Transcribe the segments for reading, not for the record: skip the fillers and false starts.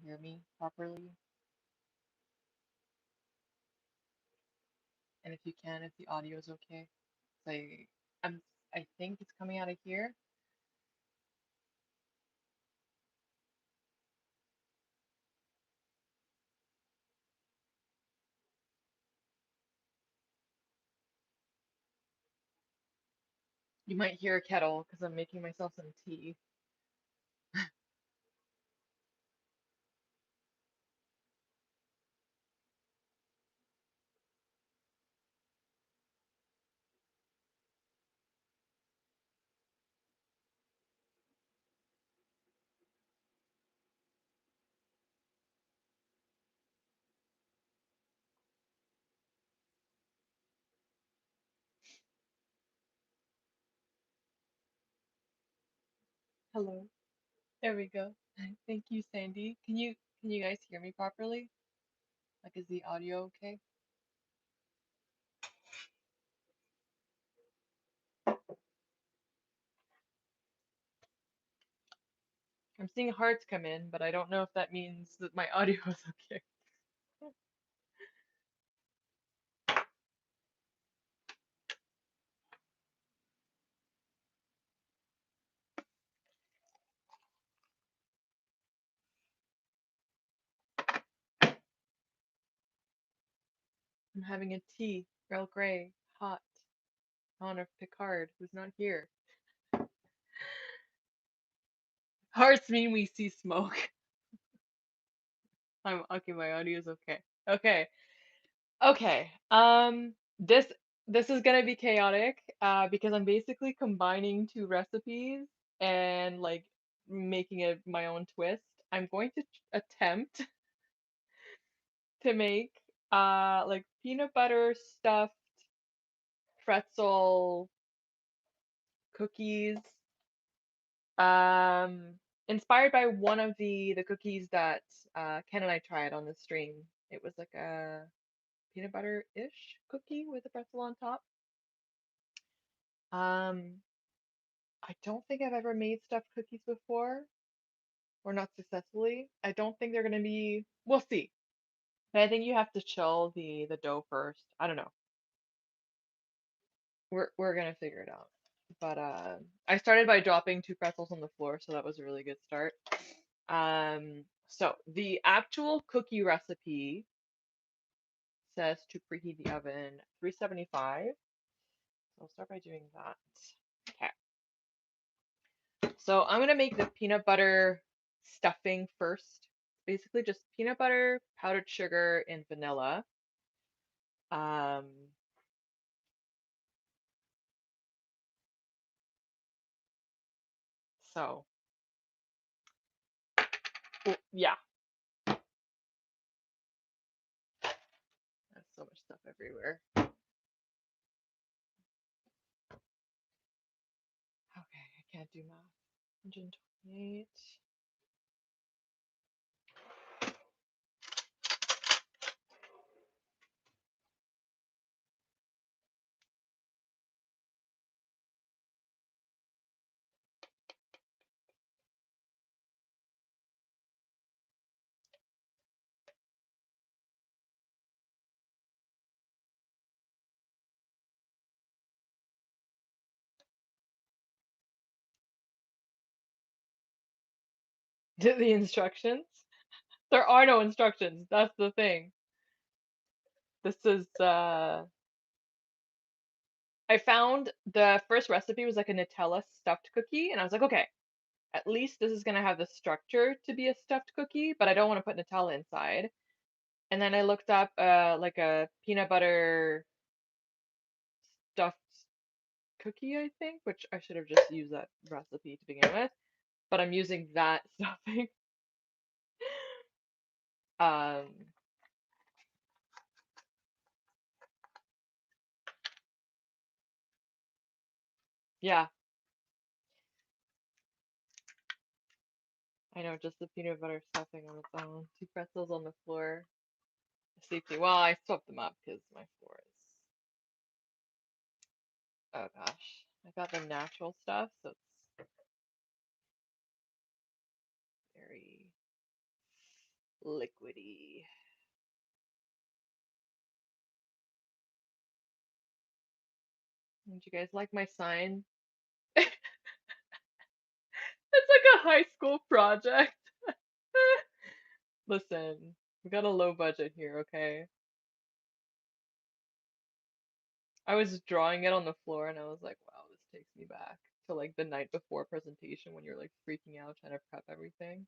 hear me properly? And if you can, if the audio is okay. So I'm, I think it's coming out of here. You might hear a kettle because I'm making myself some tea. Hello. There we go. Thank you, Sandy. Can you guys hear me properly? Like, is the audio okay? I'm seeing hearts come in, but I don't know if that means that my audio is okay. I'm having a tea, Earl Grey, hot, in honor of Picard, who's not here. Hearts mean we see smoke. I'm okay, my audio is okay. Okay. Okay. This is gonna be chaotic, because I'm basically combining two recipes and like making it my own twist. I'm going to attempt to make like peanut butter stuffed pretzel cookies, um inspired by one of the cookies that Ken and I tried on the stream. It was like a peanut butter-ish cookie with a pretzel on top. Um, I don't think I've ever made stuffed cookies before, or not successfully. I don't think they're gonna be. We'll see. But I think you have to chill the dough first. I don't know. We're gonna figure it out. But I started by dropping two pretzels on the floor, so that was a really good start. So the actual cookie recipe says to preheat the oven 375. So I'll start by doing that. Okay. So I'm gonna make the peanut butter stuffing first. Basically just peanut butter, powdered sugar, and vanilla. Um, so yeah, there's so much stuff everywhere. Okay, I can't do math. 128. The instructions? There are no instructions. That's the thing. This is I found the first recipe was like a Nutella stuffed cookie, and I was like, okay, at least this is gonna have the structure to be a stuffed cookie, but I don't want to put Nutella inside. And then I looked up like a peanut butter stuffed cookie, I think, which I should have just used that recipe to begin with, but I'm using that stuffing. Um, yeah, I know, just the peanut butter stuffing on its own. Two pretzels on the floor. Safety. Well, I swept them up because my floor is. Oh gosh, I got the natural stuff, so it's very liquidy. Did you guys like my sign? It's like a high school project. Listen, we got a low budget here, okay? I was drawing it on the floor and I was like, wow, this takes me back to like the night before presentation when you're like freaking out trying to prep everything.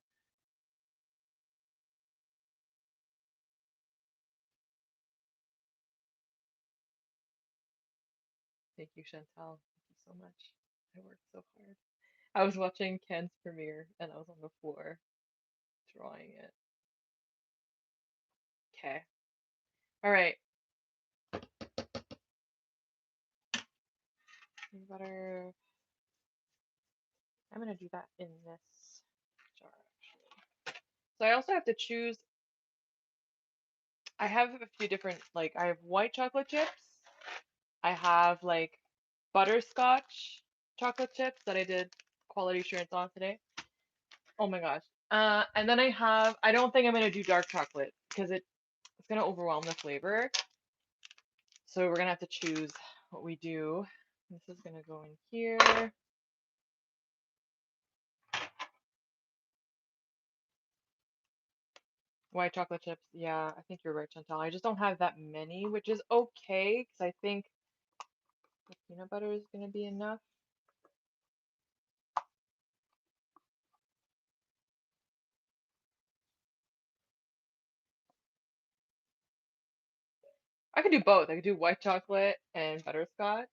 Thank you, Chantal. Thank you so much. I worked so hard. I was watching Ken's premiere and I was on the floor drawing it. Okay. All right. Peanut butter. I'm gonna do that in this jar actually. So I also have to choose. I have a few different like I have white chocolate chips. I have like butterscotch chocolate chips that I did quality assurance on today. Oh my gosh. And then I don't think I'm gonna do dark chocolate because it's gonna overwhelm the flavor. So we're gonna have to choose what we do. This is gonna go in here. White chocolate chips. Yeah, I think you're right, Chantal. I just don't have that many, which is okay because I think the peanut butter is gonna be enough. I could do both. I could do white chocolate and butterscotch.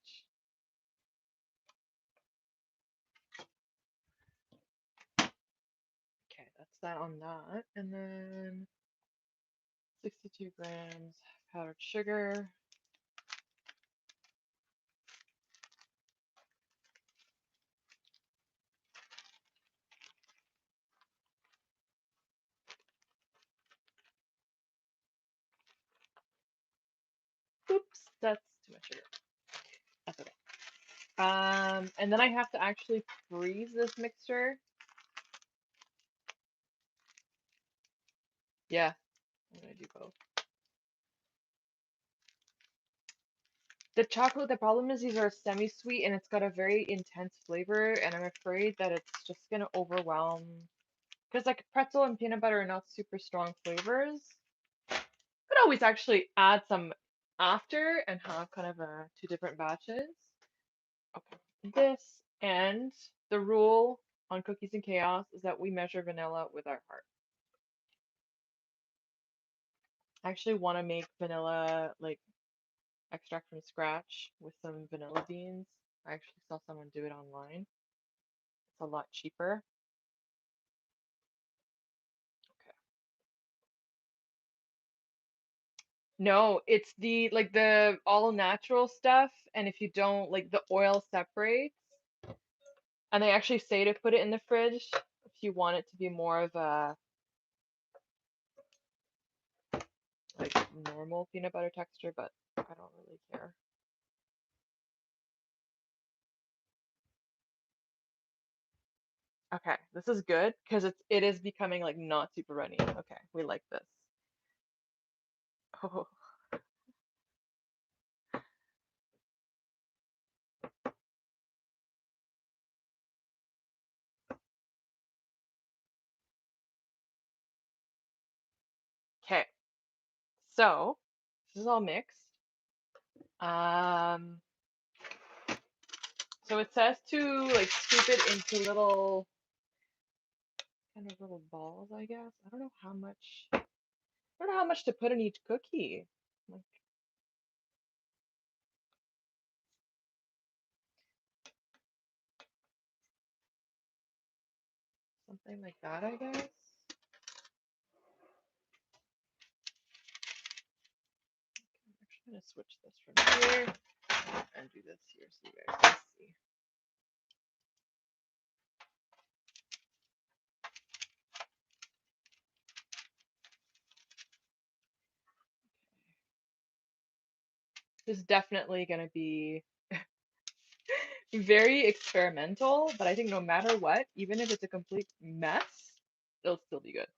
Okay, that's that on that. And then 62 grams powdered sugar. Oops, that's too much sugar. That's okay. And then I have to actually freeze this mixture. Yeah, I'm gonna do both. The chocolate, the problem is these are semi-sweet and it's got a very intense flavor, and I'm afraid that it's just gonna overwhelm. Because like pretzel and peanut butter are not super strong flavors. Could always actually add some after and have kind of two different batches. Okay, this and the rule on Cookies and Chaos is that we measure vanilla with our heart. I actually want to make vanilla like extract from scratch with some vanilla beans. I actually saw someone do it online. It's a lot cheaper. Okay. No, it's the like the all natural stuff, and if you don't like the oil separates, and they actually say to put it in the fridge if you want it to be more of a like normal peanut butter texture, but I don't really care. Okay, this is good because it is becoming like not super runny. Okay, we like this. Oh, okay. So this is all mixed. Um, so it says to like scoop it into little kind of little balls, I guess. I don't know how much. I don't know how much to put in each cookie. Like something like that, I guess. I'm actually gonna switch this from here and do this here so you guys can see. This is definitely gonna be very experimental, but I think no matter what, even if it's a complete mess, it'll still be good.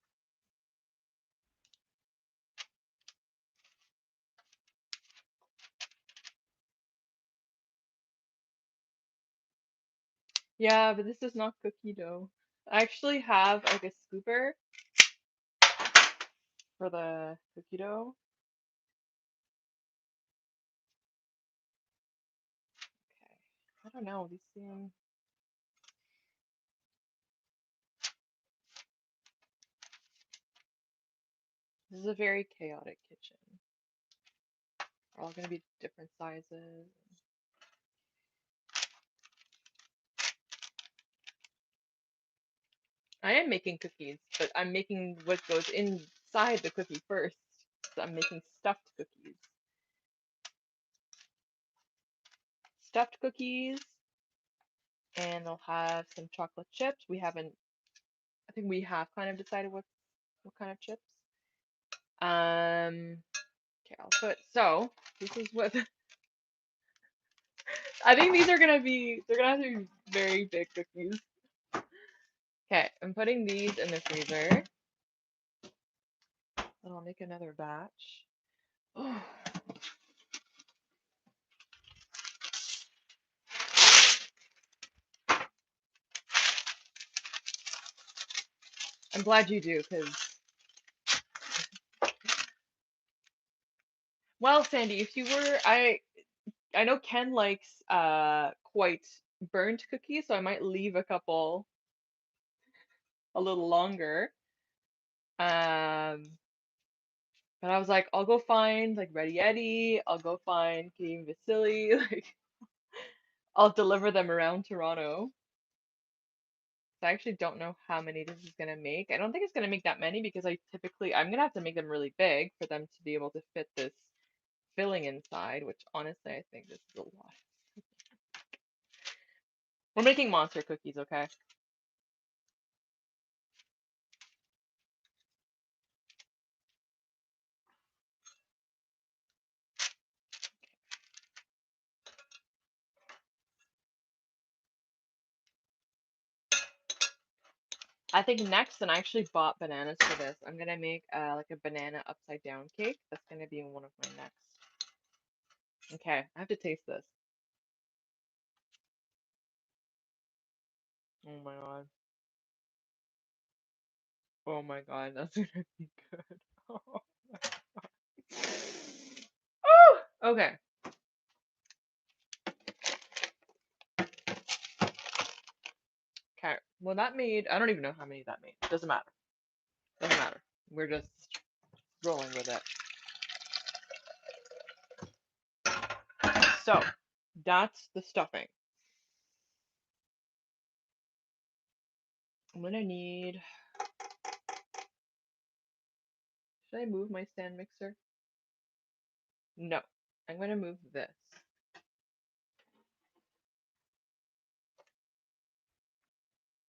Yeah, but this is not cookie dough. I actually have like a scooper for the cookie dough. Okay. I don't know. These seem. This is a very chaotic kitchen. They're all gonna be different sizes. I am making cookies, but I'm making what goes inside the cookie first. So I'm making stuffed cookies. Stuffed cookies, and they'll have some chocolate chips. We haven't, I think we have kind of decided what kind of chips. Okay, I'll put, so this is what, I think these are gonna be, they're gonna have to be very big cookies. Okay, I'm putting these in the freezer, and I'll make another batch. Oh, I'm glad you do, because, well, Sandy, if you were, I know Ken likes quite burnt cookies, so I might leave a couple a little longer. Um, but I was like, I'll go find like Ready Eddie, I'll go find Game Vasily, like I'll deliver them around Toronto. So I actually don't know how many this is gonna make. I don't think it's gonna make that many because I'm gonna have to make them really big for them to be able to fit this filling inside, which honestly I think this is a lot. We're making monster cookies, okay? I think next, and I actually bought bananas for this. I'm gonna make like a banana upside down cake. That's gonna be one of my next. Okay, I have to taste this. Oh my god. Oh my god, that's gonna be good. Oh, okay. Okay. Well, that made. I don't even know how many that made. Doesn't matter. Doesn't matter. We're just rolling with it. So, that's the stuffing. I'm gonna need. Should I move my stand mixer? No. I'm gonna move this.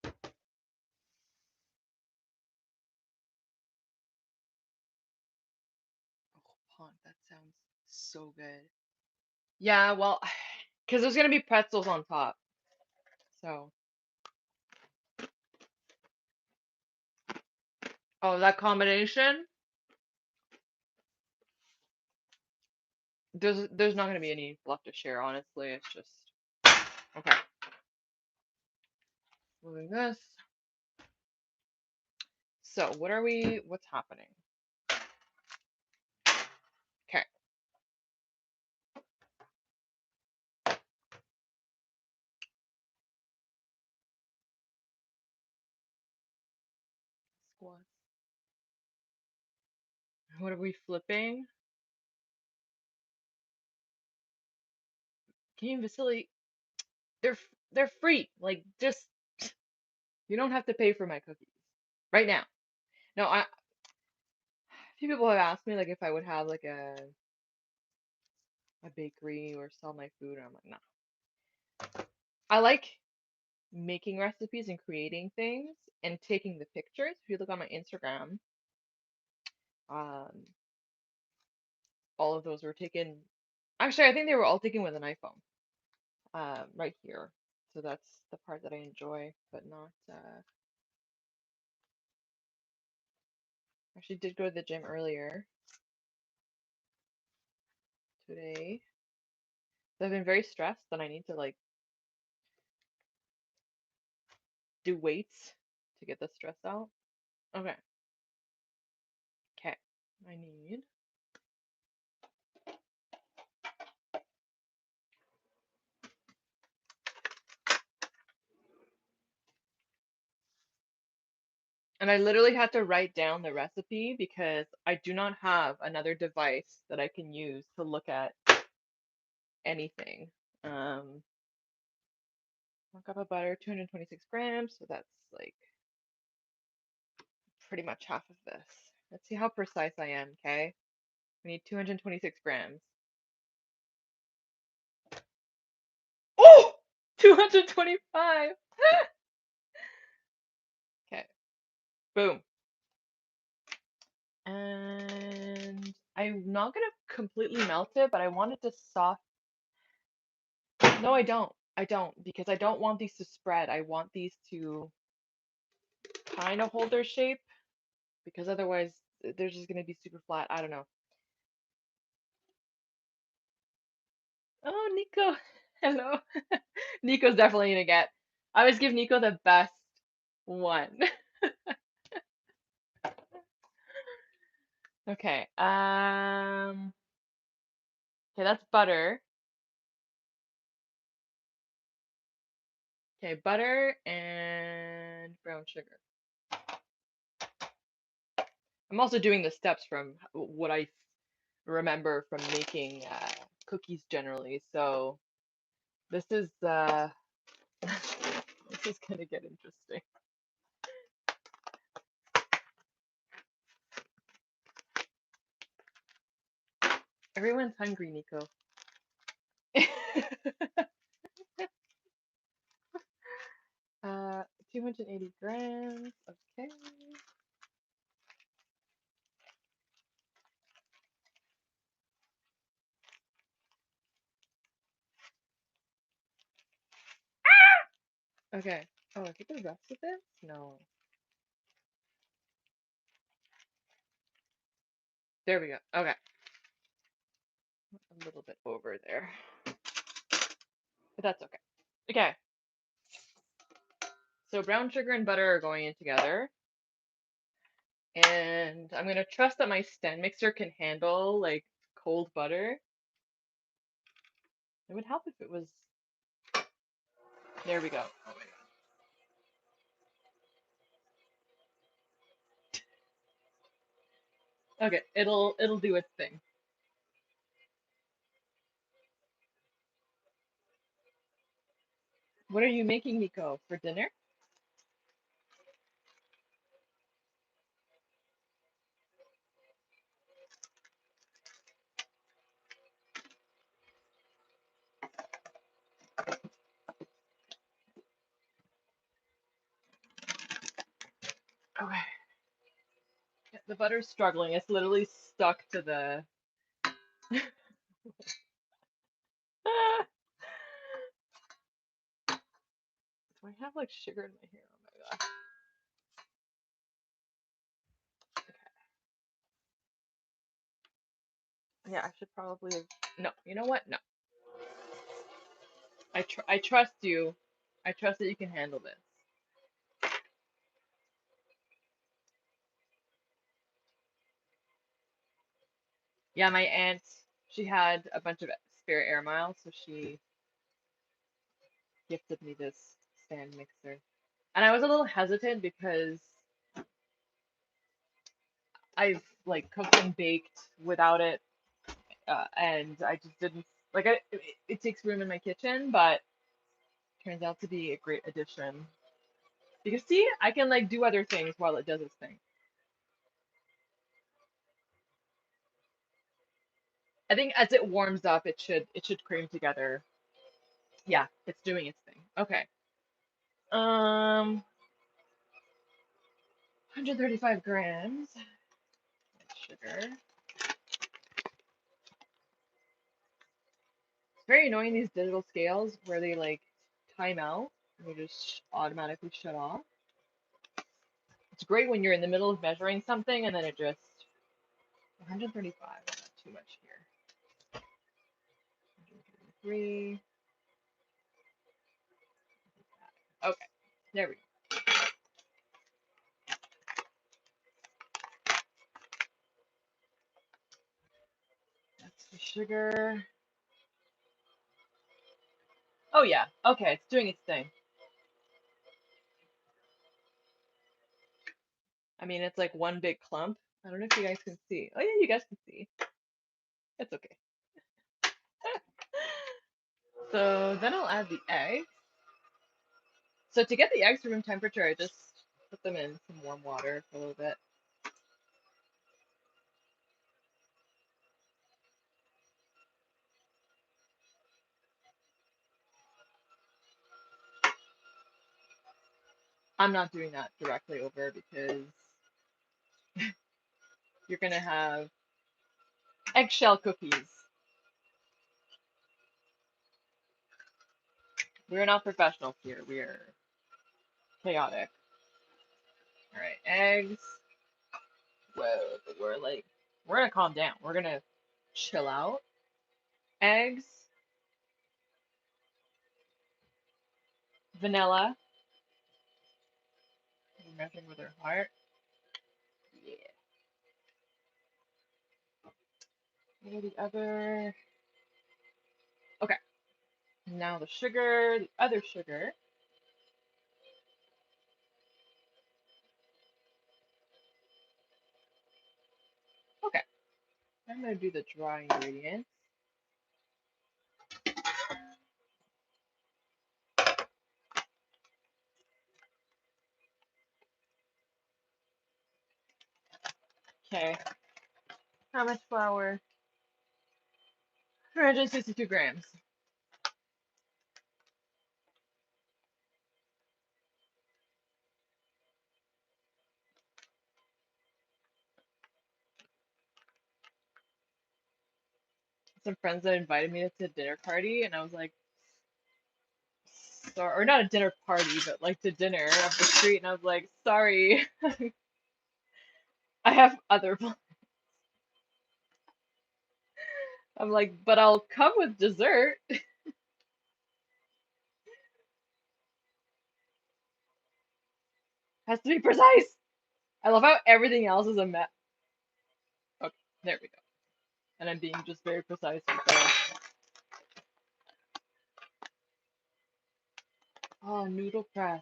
Oh, pond. That sounds so good. Yeah, well, because there's gonna be pretzels on top. So, oh, that combination. There's not gonna be any left to share. Honestly, it's just okay. Moving this. So, what are we? What's happening? Okay. Squats. What are we flipping? Game Vasily, they're free. Like just you don't have to pay for my cookies right now. No, a few people have asked me like if I would have like a bakery or sell my food, and I'm like, no. I like making recipes and creating things and taking the pictures. If you look on my Instagram, um, all of those were taken. Actually, I think they were all taken with an iPhone. Right here. So that's the part that I enjoy, but not. Actually, did go to the gym earlier today. So I've been very stressed, and I need to like do weights to get the stress out. Okay. Okay. I need. And I literally had to write down the recipe because I do not have another device that I can use to look at anything. 1 cup of butter, 226 grams, so that's like pretty much half of this. Let's see how precise I am, okay? We need 226 grams. Oh! 225! Okay, boom. And I'm not gonna completely melt it, but I want it to soft. No, I don't. I don't, because I don't want these to spread. I want these to kind of hold their shape, because otherwise they're just gonna be super flat. I don't know. Oh, Nico. Hello. Nico's definitely gonna get. I always give Nico the best one. Okay. Okay, that's butter. Okay, butter and brown sugar. I'm also doing the steps from what I remember from making cookies generally. So this is this is gonna get interesting. Everyone's hungry, Nico. 280 grams. Okay. Okay. Oh, I think the rest of this? No. There we go. Okay. A little bit over there. But that's okay. Okay. So brown sugar and butter are going in together. And I'm gonna trust that my stand mixer can handle like cold butter. It would help if it was. There we go. Oh my god. Okay, it'll do its thing. What are you making, Nico, for dinner? Okay. Yeah, the butter's struggling. It's literally stuck to the. Do I have like sugar in my hair? Oh my god. Yeah, I should probably have. No, you know what? No. I trust you. I trust that you can handle this. Yeah, my aunt, she had a bunch of spare air miles, so she gifted me this stand mixer. And I was a little hesitant because I've like cooked and baked without it, and I just didn't like it takes room in my kitchen, but turns out to be a great addition. Because see, I can like do other things while it does its thing. I think as it warms up, it should cream together. Yeah, it's doing its thing. Okay. 135 grams sugar. It's very annoying, these digital scales where they like time out and they just automatically shut off. It's great when you're in the middle of measuring something and then it just 135. Not too much here. 133. Okay, there we go. sugar. Oh yeah, okay, it's doing its thing. I mean, it's like one big clump. I don't know if you guys can see. Oh yeah, you guys can see. It's okay. So then I'll add the egg. So to get the eggs to room temperature, I just put them in some warm water for a little bit. I'm not doing that directly over because you're gonna have eggshell cookies. We're not professionals here. We're chaotic. All right, eggs. Whoa, we're gonna calm down. We're gonna chill out. Eggs, vanilla. We're messing with her heart. Yeah. What are the other? Okay. Now the sugar, the other sugar. Okay. I'm gonna do the dry ingredients. Okay. How much flour? 362 grams. Some friends that invited me to a dinner party, and I was like, sorry, or not a dinner party, but like to dinner up the street, and I was like, sorry, I have other plans. I'm like, but I'll come with dessert. Has to be precise. I love how everything else is a mess. Okay, there we go. And I'm being just very precise with the noodle press.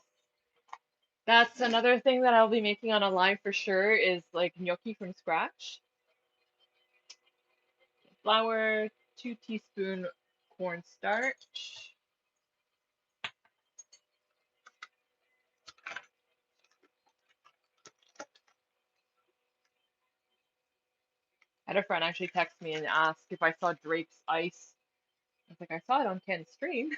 That's another thing that I'll be making on a live for sure is like gnocchi from scratch. Flour, 2 teaspoon cornstarch. I had a friend actually text me and ask if I saw Drake's Ice. I was like, I saw it on Ken's stream.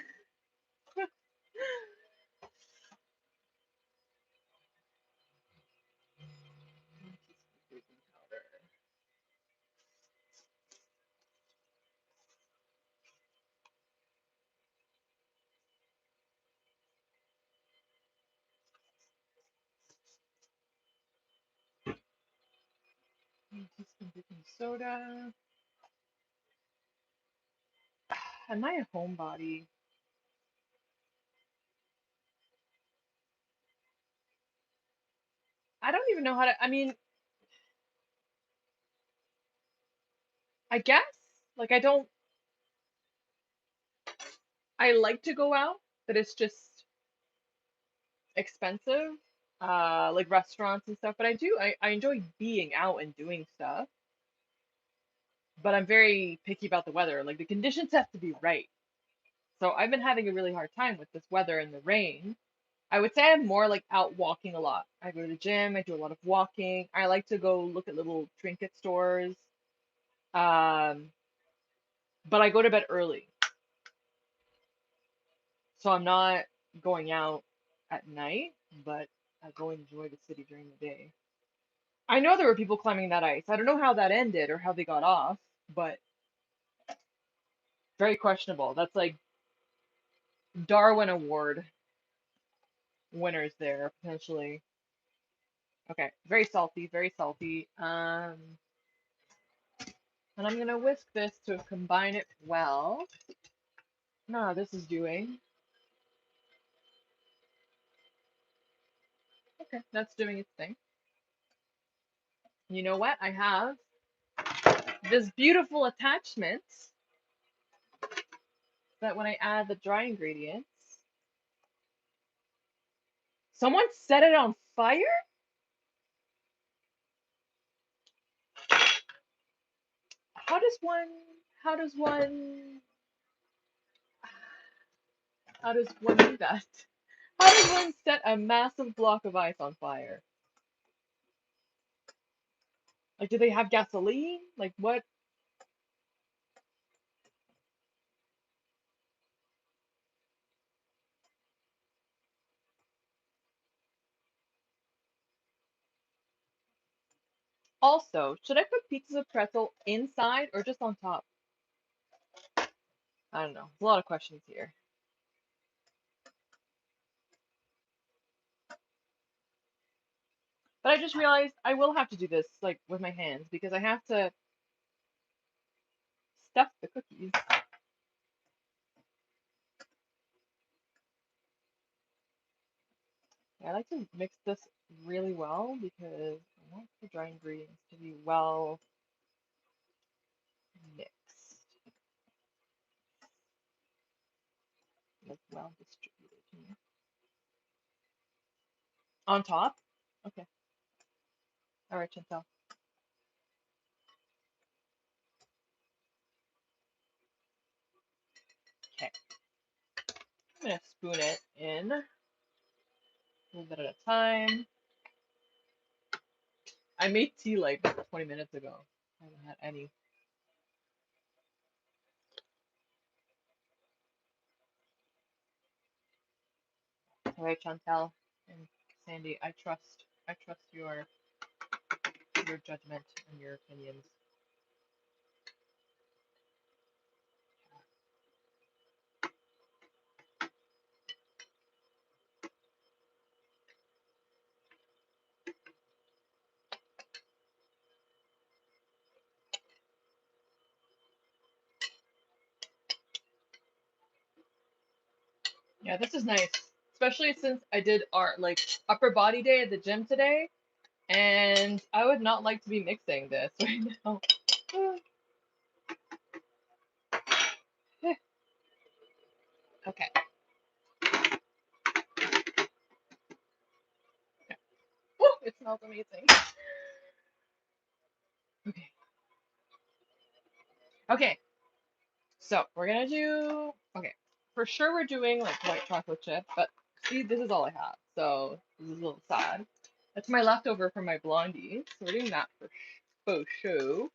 Teaspoon baking soda. Am I a homebody? I don't even know how to. I mean, I guess. Like, I don't. I like to go out, but it's just expensive. Like restaurants and stuff. But I enjoy being out and doing stuff. But I'm very picky about the weather. Like, the conditions have to be right. So I've been having a really hard time with this weather and the rain. I would say I'm more like out walking a lot. I go to the gym, I do a lot of walking. I like to go look at little trinket stores. Um, but I go to bed early. So I'm not going out at night, but I go enjoy the city during the day. I know there were people climbing that ice. I don't know how that ended or how they got off, but very questionable. That's like Darwin Award winners there, potentially. Okay, very salty, very salty. And I'm gonna whisk this to combine it well. No, this is doing. Okay, that's doing its thing. You know what? I have this beautiful attachment that when I add the dry ingredients, someone set it on fire? How does one, how does one, how does one do that? How does one set a massive block of ice on fire? Like, do they have gasoline? Like, what? Also, should I put pieces of pretzel inside or just on top? I don't know. There's a lot of questions here. But I just realized I will have to do this like with my hands because I have to stuff the cookies. I like to mix this really well because I want the dry ingredients to be well mixed, like well distributed. On top? Okay. All right, Chantel. Okay. I'm gonna spoon it in a little bit at a time. I made tea like 20 minutes ago. I haven't had any. All right, Chantel and Sandy, I trust your judgment and your opinions. Yeah, this is nice, especially since I did our like upper body day at the gym today, and I would not like to be mixing this right now. Okay. Oh, it smells amazing. Okay. Okay. So we're gonna do. Okay. For sure, we're doing like white chocolate chip, but see, this is all I have, so this is a little sad. That's my leftover from my blondie, so we're doing that for show.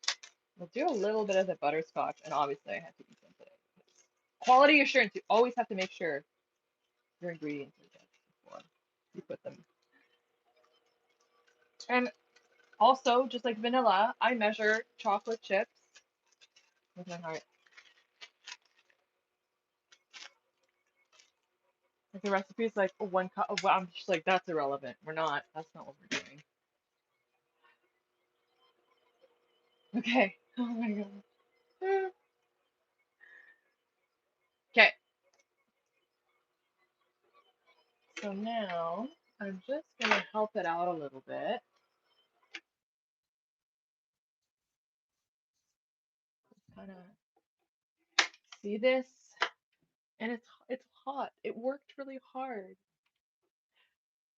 We'll do a little bit of the butterscotch, and obviously I had to eat them today. Quality assurance, you always have to make sure your ingredients are good before you put them. And also, just like vanilla, I measure chocolate chips with my heart. Like the recipe is like 1 cup. Well, I'm just like, that's irrelevant. We're not. That's not what we're doing. Okay. Oh my god. Okay. So now I'm just gonna help it out a little bit. Kind of see this, and it's hot. It worked really hard.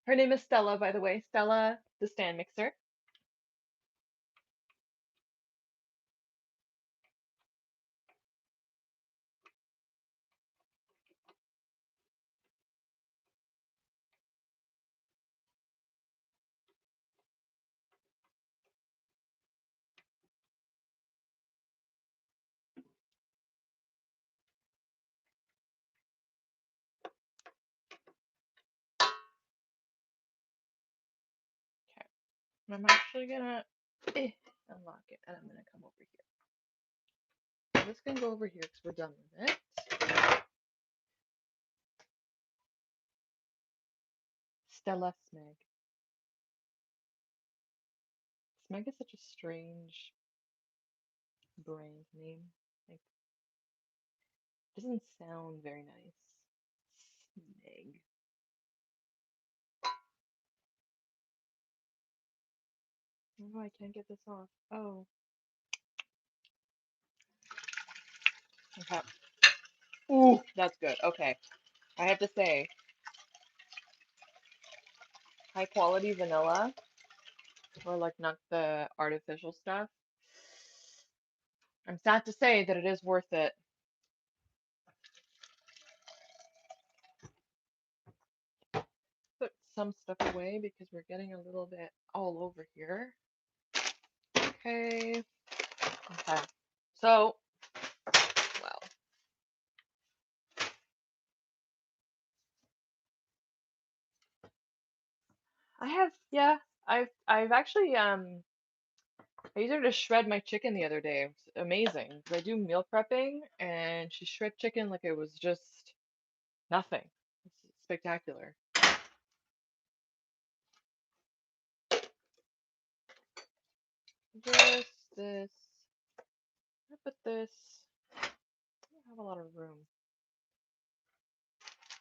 Her name is Stella, by the way. Stella, the stand mixer. Okay. And I'm actually gonna unlock it, and I'm gonna come over here. I'm just gonna go over here because we're done with it. Stella Smeg. Smeg is such a strange brand name. Like, it doesn't sound very nice. Smeg. Oh, I can't get this off. Oh. Okay. Ooh, that's good. Okay. I have to say, high quality vanilla, or like not the artificial stuff. I'm sad to say that it is worth it. Put some stuff away because we're getting a little bit all over here. Okay. Okay. So, well, I have, yeah, I've actually I used her to shred my chicken the other day. It was amazing. 'Cause I do meal prepping and she shred chicken like it was just nothing. It's spectacular. Just this. I put this. I don't have a lot of room.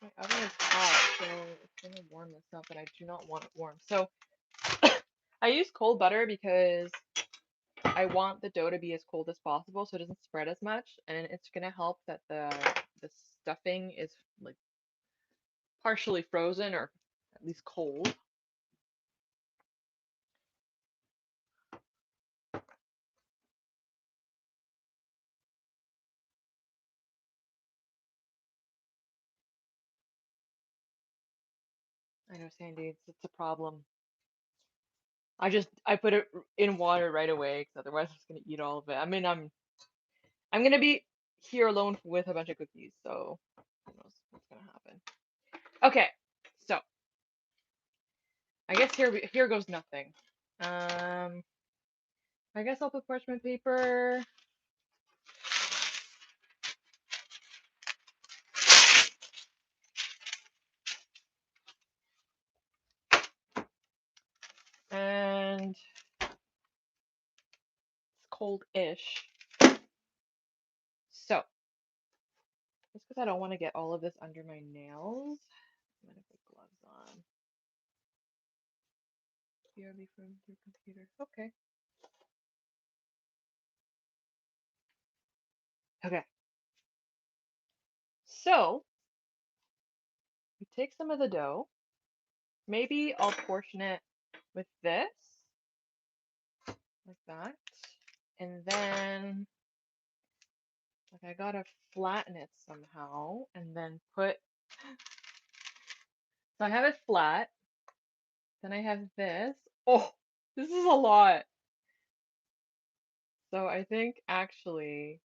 My oven is hot, so it's gonna warm this up, and I do not want it warm. So I use cold butter because I want the dough to be as cold as possible so it doesn't spread as much, and it's gonna help that the stuffing is like partially frozen or at least cold. I know, Sandy, it's a problem. I put it in water right away because otherwise it's gonna eat all of it. I mean, I'm gonna be here alone with a bunch of cookies, so who knows what's gonna happen. Okay, so I guess here goes nothing. Um, I guess I'll put parchment paper. And it's cold-ish. So, just because I don't want to get all of this under my nails, I'm gonna put gloves on. BRB from your computer. Okay. Okay. So, we take some of the dough. Maybe I'll portion it with this, like that. And then, like, I gotta flatten it somehow, and then put. So I have it flat. Then I have this. Oh, this is a lot. So I think actually,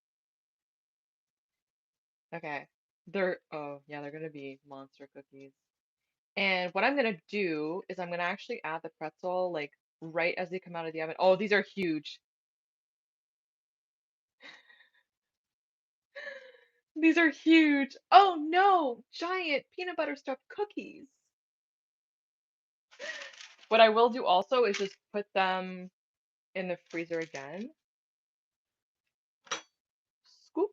okay, oh yeah, they're gonna be monster cookies. And what I'm gonna do is I'm gonna actually add the pretzel like right as they come out of the oven. Oh, these are huge. These are huge. Oh no, giant peanut butter stuffed cookies. What I will do also is just put them in the freezer again. Scoop.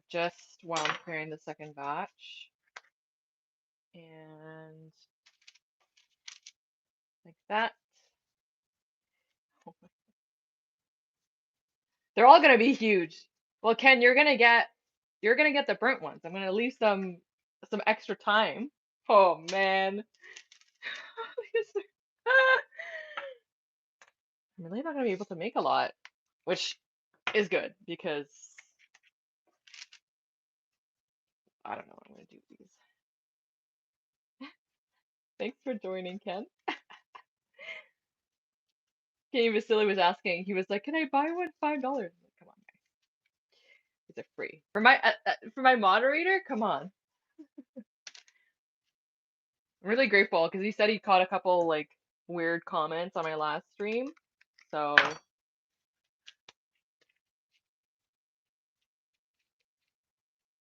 Just while I'm preparing the second batch. And like that. They're all gonna be huge. Well, Ken, you're gonna get the burnt ones. I'm gonna leave some extra time. Oh man. I'm really not gonna be able to make a lot, which is good because I don't know what I'm gonna do with these. Thanks for joining, Ken. Kenny Vasily was asking. He was like, "Can I buy one $5?" I'm like, come on, guys, these are free for my moderator. Come on, I'm really grateful because he said he caught a couple like weird comments on my last stream. So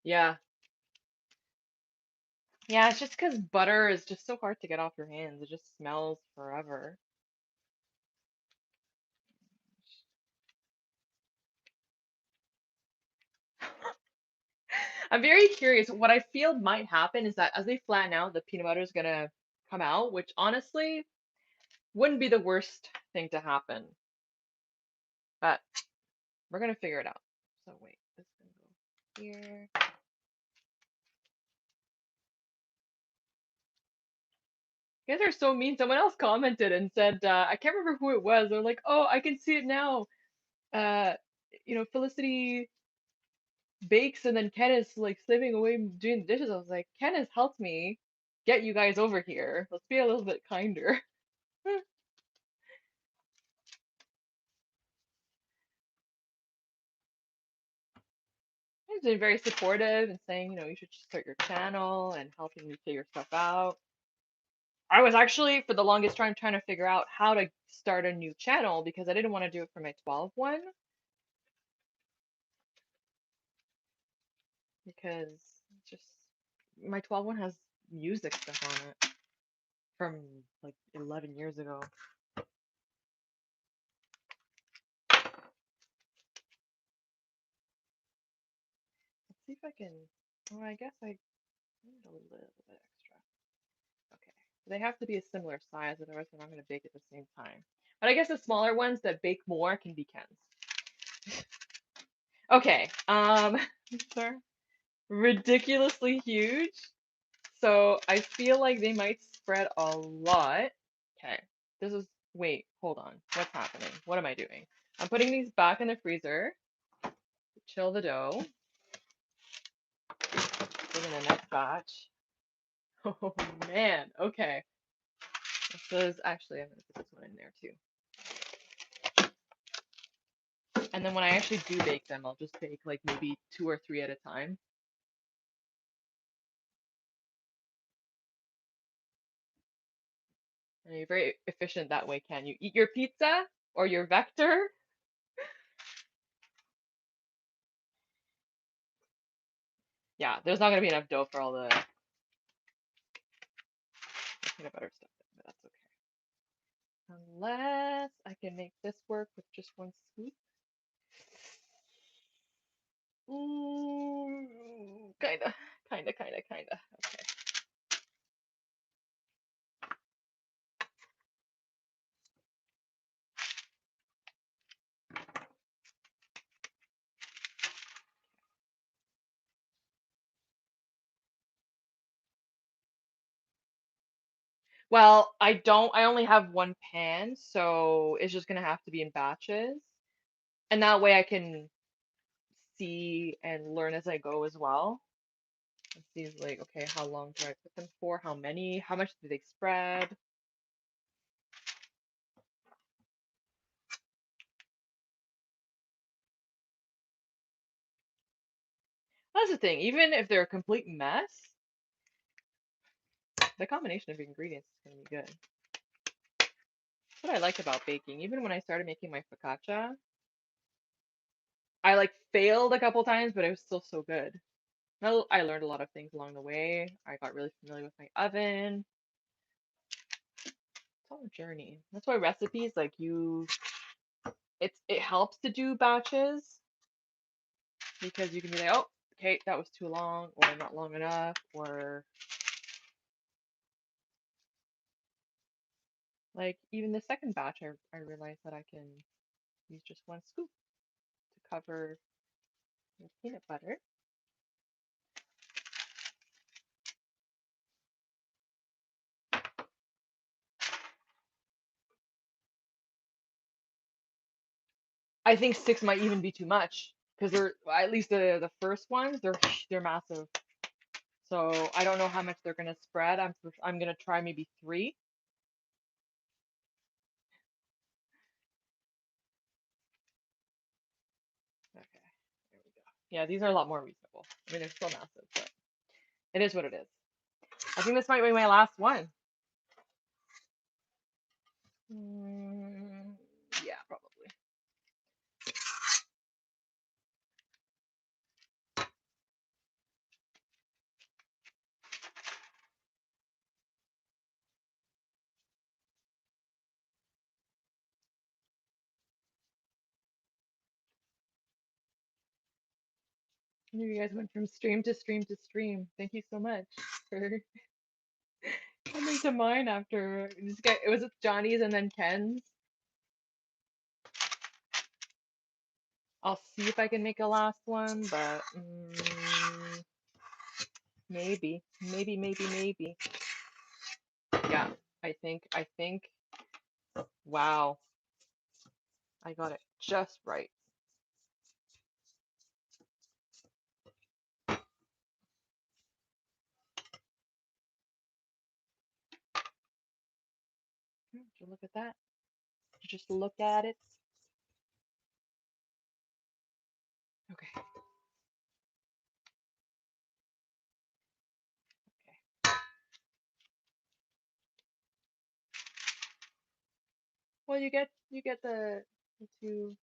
yeah, yeah, it's just because butter is just so hard to get off your hands. It just smells forever. I'm very curious. What I feel might happen is that as they flatten out, the peanut butter is gonna come out, which honestly wouldn't be the worst thing to happen. But We're gonna figure it out. So wait, this is gonna go here. You guys are so mean. Someone else commented and said, I can't remember who it was. They're like, oh, I can see it now. Uh, Felicity bakes and then Ken is like slaving away doing the dishes. I was like, Ken has helped me get you guys over here. Let's be a little bit kinder. He's been very supportive and saying, you should start your channel and helping me figure stuff out. I was actually, for the longest time, trying to figure out how to start a new channel because I didn't want to do it for my 12 one because just my 12 one has music stuff on it from like 11 years ago. Let's see if I can. Well, I guess I need a little bit extra. Okay. They have to be a similar size, otherwise they're not going to bake at the same time. But I guess the smaller ones that bake more can be Ken's. Okay. They're ridiculously huge. So I feel like they might spread a lot. Okay. This is. Wait, hold on. What's happening? What am I doing? I'm putting these back in the freezer to chill the dough. Put in the next batch. Oh man. Okay. This is actually, I'm gonna put this one in there too. And then when I actually do bake them, I'll just bake like maybe 2 or 3 at a time. And you're very efficient that way, Ken. You eat your pizza or your vector. Yeah, there's not gonna be enough dough for all the peanut butter stuff, but that's okay. Unless I can make this work with just one scoop. Ooh, kinda. Okay. Well, I only have one pan, so it's just gonna have to be in batches. And that way I can see and learn as I go as well. And see like, okay, how long do I put them for? How many? How much do they spread? That's the thing. Even if they're a complete mess, the combination of ingredients is gonna be good. That's what I like about baking. Even when I started making my focaccia, I like failed a couple times, but it was still so good. I learned a lot of things along the way. I got really familiar with my oven. It's all a journey. That's why recipes like it helps to do batches because you can be like, oh, okay, that was too long or not long enough, or like even the second batch, I realized that I can use just one scoop to cover the peanut butter. I think 6 might even be too much because they're at least the first ones they're massive. So I don't know how much they're gonna spread. I'm gonna try maybe 3. Okay, there we go. Yeah, these are a lot more reasonable. I mean, they're still massive, but it is what it is. I think this might be my last one. Yeah, probably. You guys went from stream to stream to stream. Thank you so much for coming to mine after it was Johnny's and then Ken's. I'll see if I can make a last one, but maybe. Yeah, I think. Wow, I got it just right. Did you look at that? Did you just look at it? Okay. Okay. Well, you get the two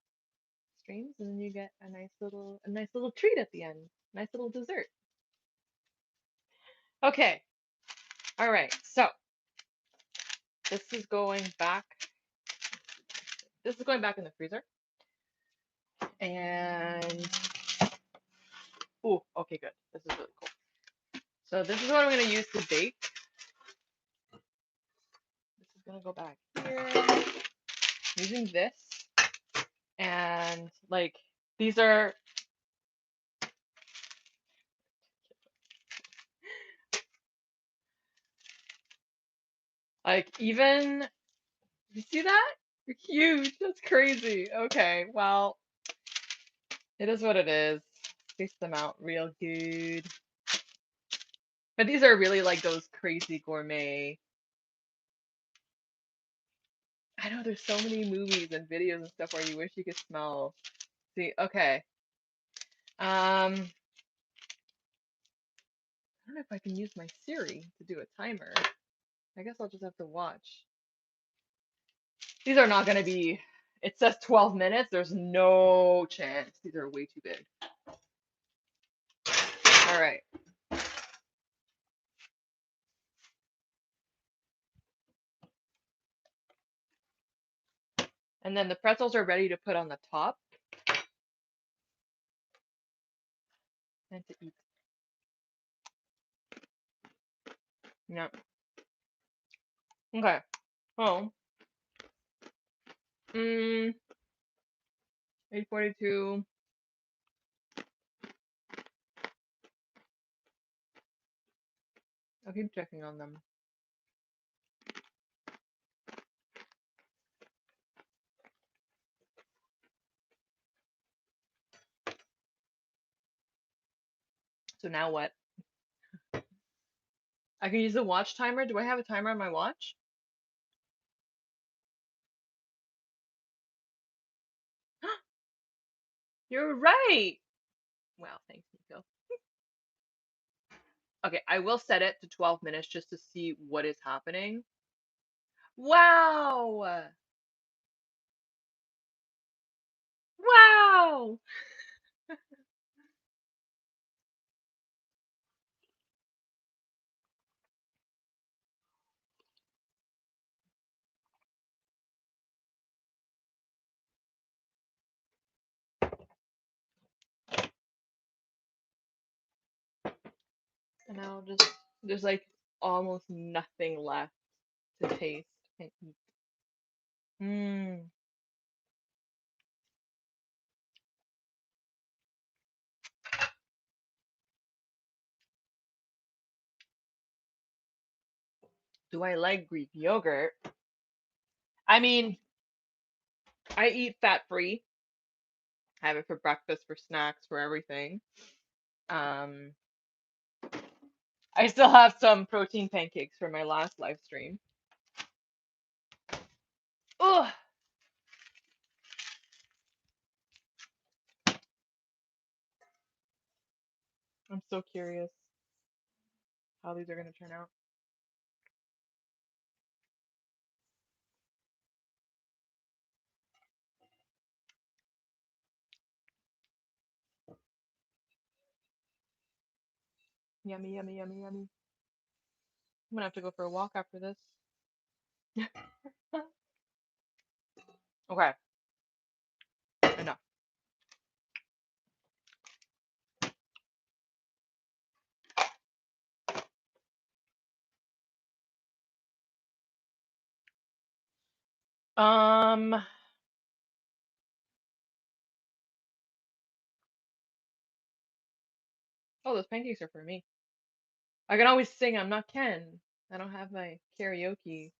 streams, and then you get a nice little treat at the end. Nice little dessert. Okay. All right. So this is going back. This is going back in the freezer. And oh, okay, good. This is really cool. So this is what I'm gonna use to bake. This is gonna go back here. Using this, and like these are like even you see that? They're huge. That's crazy. Okay, well, it is what it is. Space them out real good. But these are really like those crazy gourmet. I know there's so many movies and videos and stuff where you wish you could smell. See, okay. I don't know if I can use my Siri to do a timer. I guess I'll just have to watch. These are not gonna be. It says 12 minutes. There's no chance. These are way too big. All right. And then the pretzels are ready to put on the top and to eat. Yeah. Okay. Oh. 8:42. I'll keep checking on them. So now what? I can use the watch timer. Do I have a timer on my watch? You're right. Wow, thanks, Nico. Okay, I will set it to 12 minutes just to see what is happening. Wow. Wow. And I'll just, there's like almost nothing left to taste and eat. Mmm. Do I like Greek yogurt? I mean, I eat fat free. I have it for breakfast, for snacks, for everything. Um, I still have some protein pancakes from my last live stream. Ugh, I'm so curious how these are gonna turn out. Yummy, yummy, yummy, yummy. I'm gonna have to go for a walk after this. Okay, enough. Um, Oh, those pancakes are for me. I can always sing I'm not Ken. I don't have my karaoke.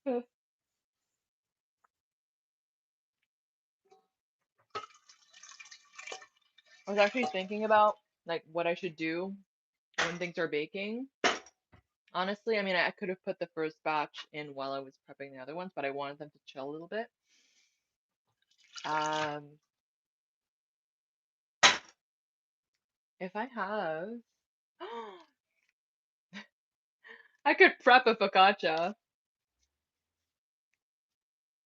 I was actually thinking about like what I should do when things are baking. Honestly, I mean, I could have put the first batch in while I was prepping the other ones, but I wanted them to chill a little bit. Um, if I have, I could prep a focaccia.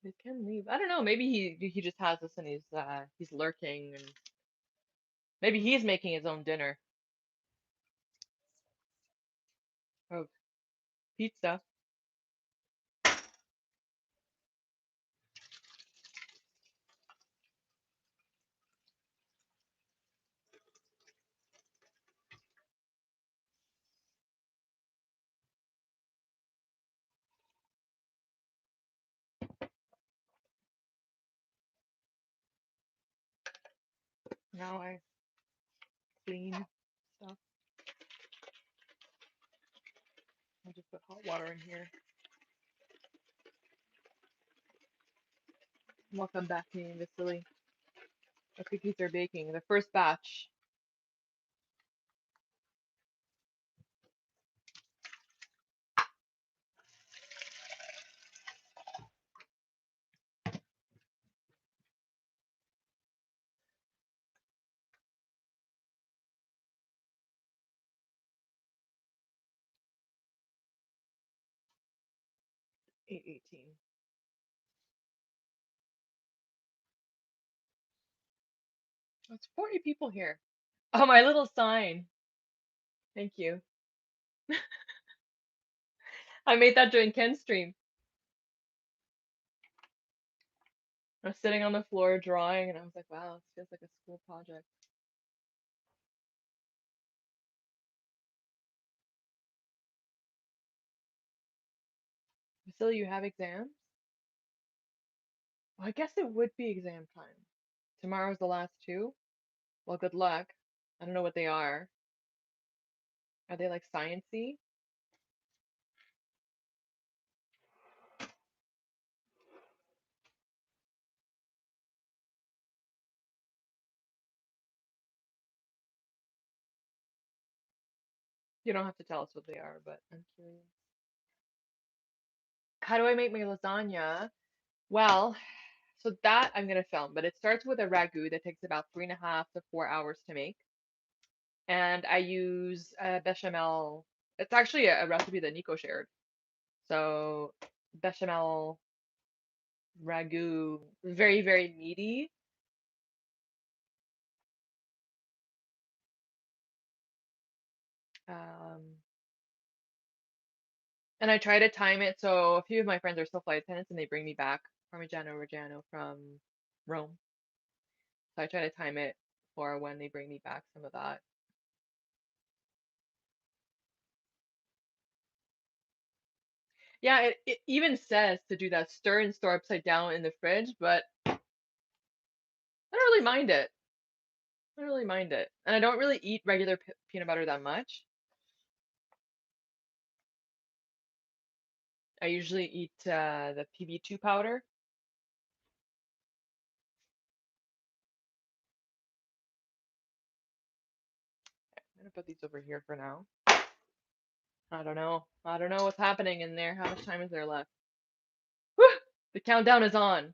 He can leave. I don't know. Maybe he just has this and he's lurking, and maybe he's making his own dinner. Oh, pizza. Now I clean stuff. I'll just put hot water in here. Welcome back to me, Vasily. The cookies are baking. The first batch. 8:18. It's 40 people here. Oh, my little sign. Thank you. I made that during Ken's stream. I was sitting on the floor drawing, and I was like, wow, this feels like a school project. Vasily, you have exams? Well, I guess it would be exam time. Tomorrow's the last two. Well, good luck. I don't know what they are. Are they like science-y? You don't have to tell us what they are, but I'm curious. How do I make my lasagna? Well, so that I'm gonna film, but it starts with a ragu that takes about 3.5 to 4 hours to make. And I use bechamel. It's actually a recipe that Nico shared. So bechamel ragu, very, very meaty. Um, and I try to time it so a few of my friends are still flight attendants and they bring me back Parmigiano Reggiano from Rome. So I try to time it for when they bring me back some of that. Yeah, it even says to do that stir and store upside down in the fridge, but I don't really mind it. I don't really mind it. And I don't really eat regular peanut butter that much. I usually eat the PB2 powder. I'm gonna put these over here for now. I don't know. I don't know what's happening in there. How much time is there left? Whew! The countdown is on.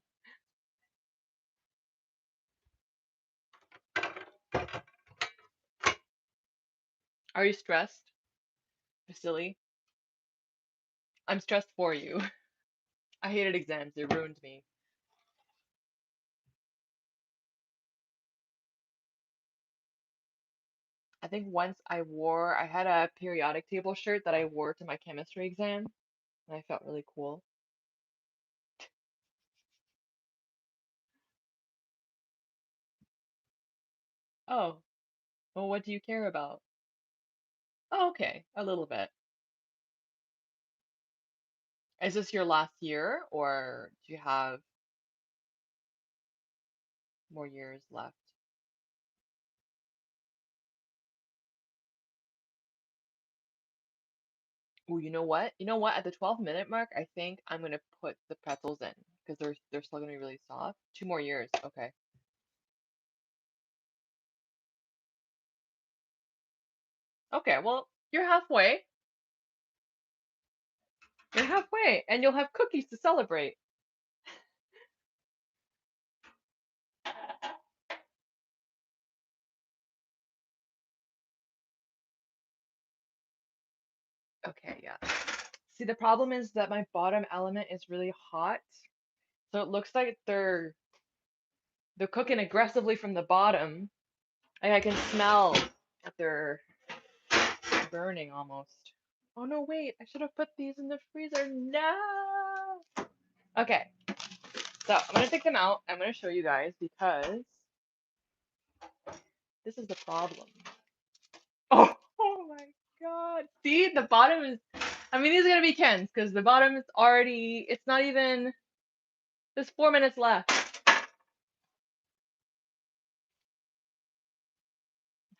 Are you stressed? Silly. I'm stressed for you. I hated exams. They ruined me. I think once I had a periodic table shirt that I wore to my chemistry exam, and I felt really cool. Oh, well, what do you care about? Oh, okay, a little bit. Is this your last year, or do you have more years left? Oh, you know what? You know what? At the 12-minute mark, I think I'm gonna put the pretzels in because they're still gonna be really soft. 2 more years. Okay. Okay, well, you're halfway. You're halfway, and you'll have cookies to celebrate. Okay, yeah. See, the problem is that my bottom element is really hot, so it looks like they're cooking aggressively from the bottom. Like I can smell that they're burning almost. Oh no, wait, I should have put these in the freezer. No. Okay, so I'm gonna take them out. I'm gonna show you guys because this is the problem. Oh, oh my god. See, the bottom is, I mean, these are gonna be Ken's because the bottom is already, it's not even, there's 4 minutes left.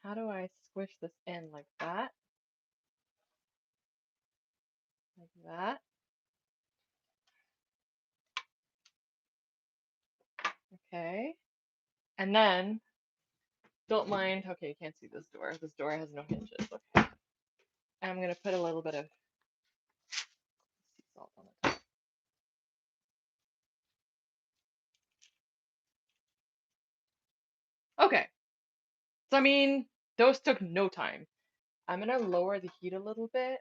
How do I squish this in like that? Like that. Okay. And then, don't mind, okay, you can't see this door. This door has no hinges. Okay. And I'm gonna put a little bit of sea salt on the top. Okay. So, I mean, those took no time. I'm gonna lower the heat a little bit.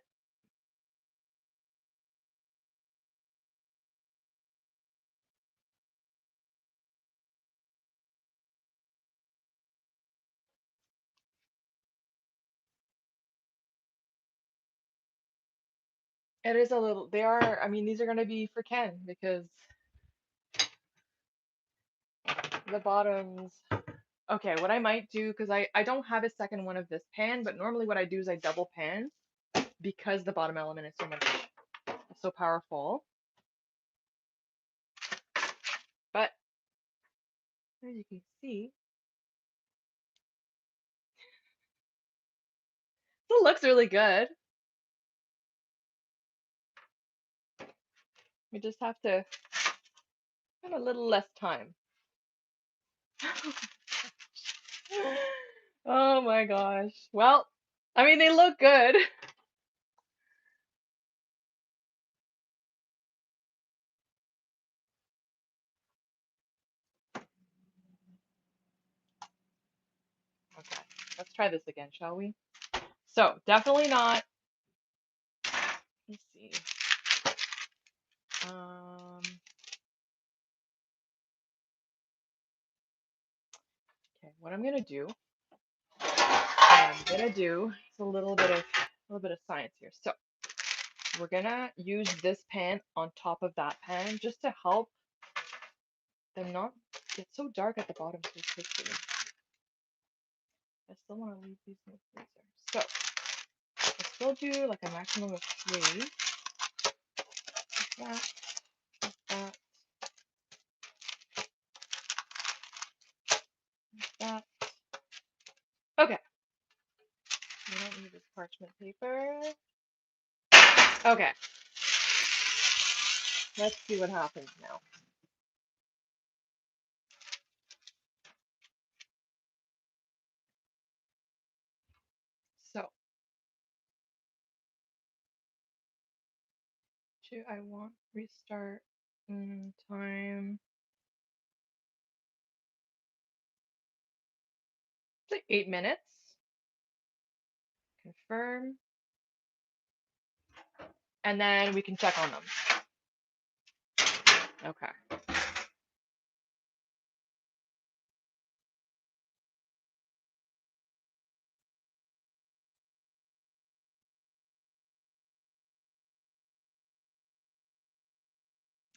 It is a little, they are, I mean, these are gonna be for Ken because the bottoms. Okay, what I might do, because I don't have a second one of this pan, but normally what I do is I double pan because the bottom element is so powerful. But as you can see, it looks really good. We just have to have a little less time. Oh my gosh. Well, I mean, they look good. Okay, let's try this again, shall we? So, definitely not. Let's see. Okay, what I'm gonna do is a little bit of science here. So, we're gonna use this pan on top of that pan just to help them not get so dark at the bottom so quickly. I still want to leave these in the freezer. So I still do like a maximum of 3. Like that, that. Okay. We don't need this parchment paper. Okay. Let's see what happens now. So, I want restart time. It's like 8 minutes. Confirm. And then we can check on them. Okay.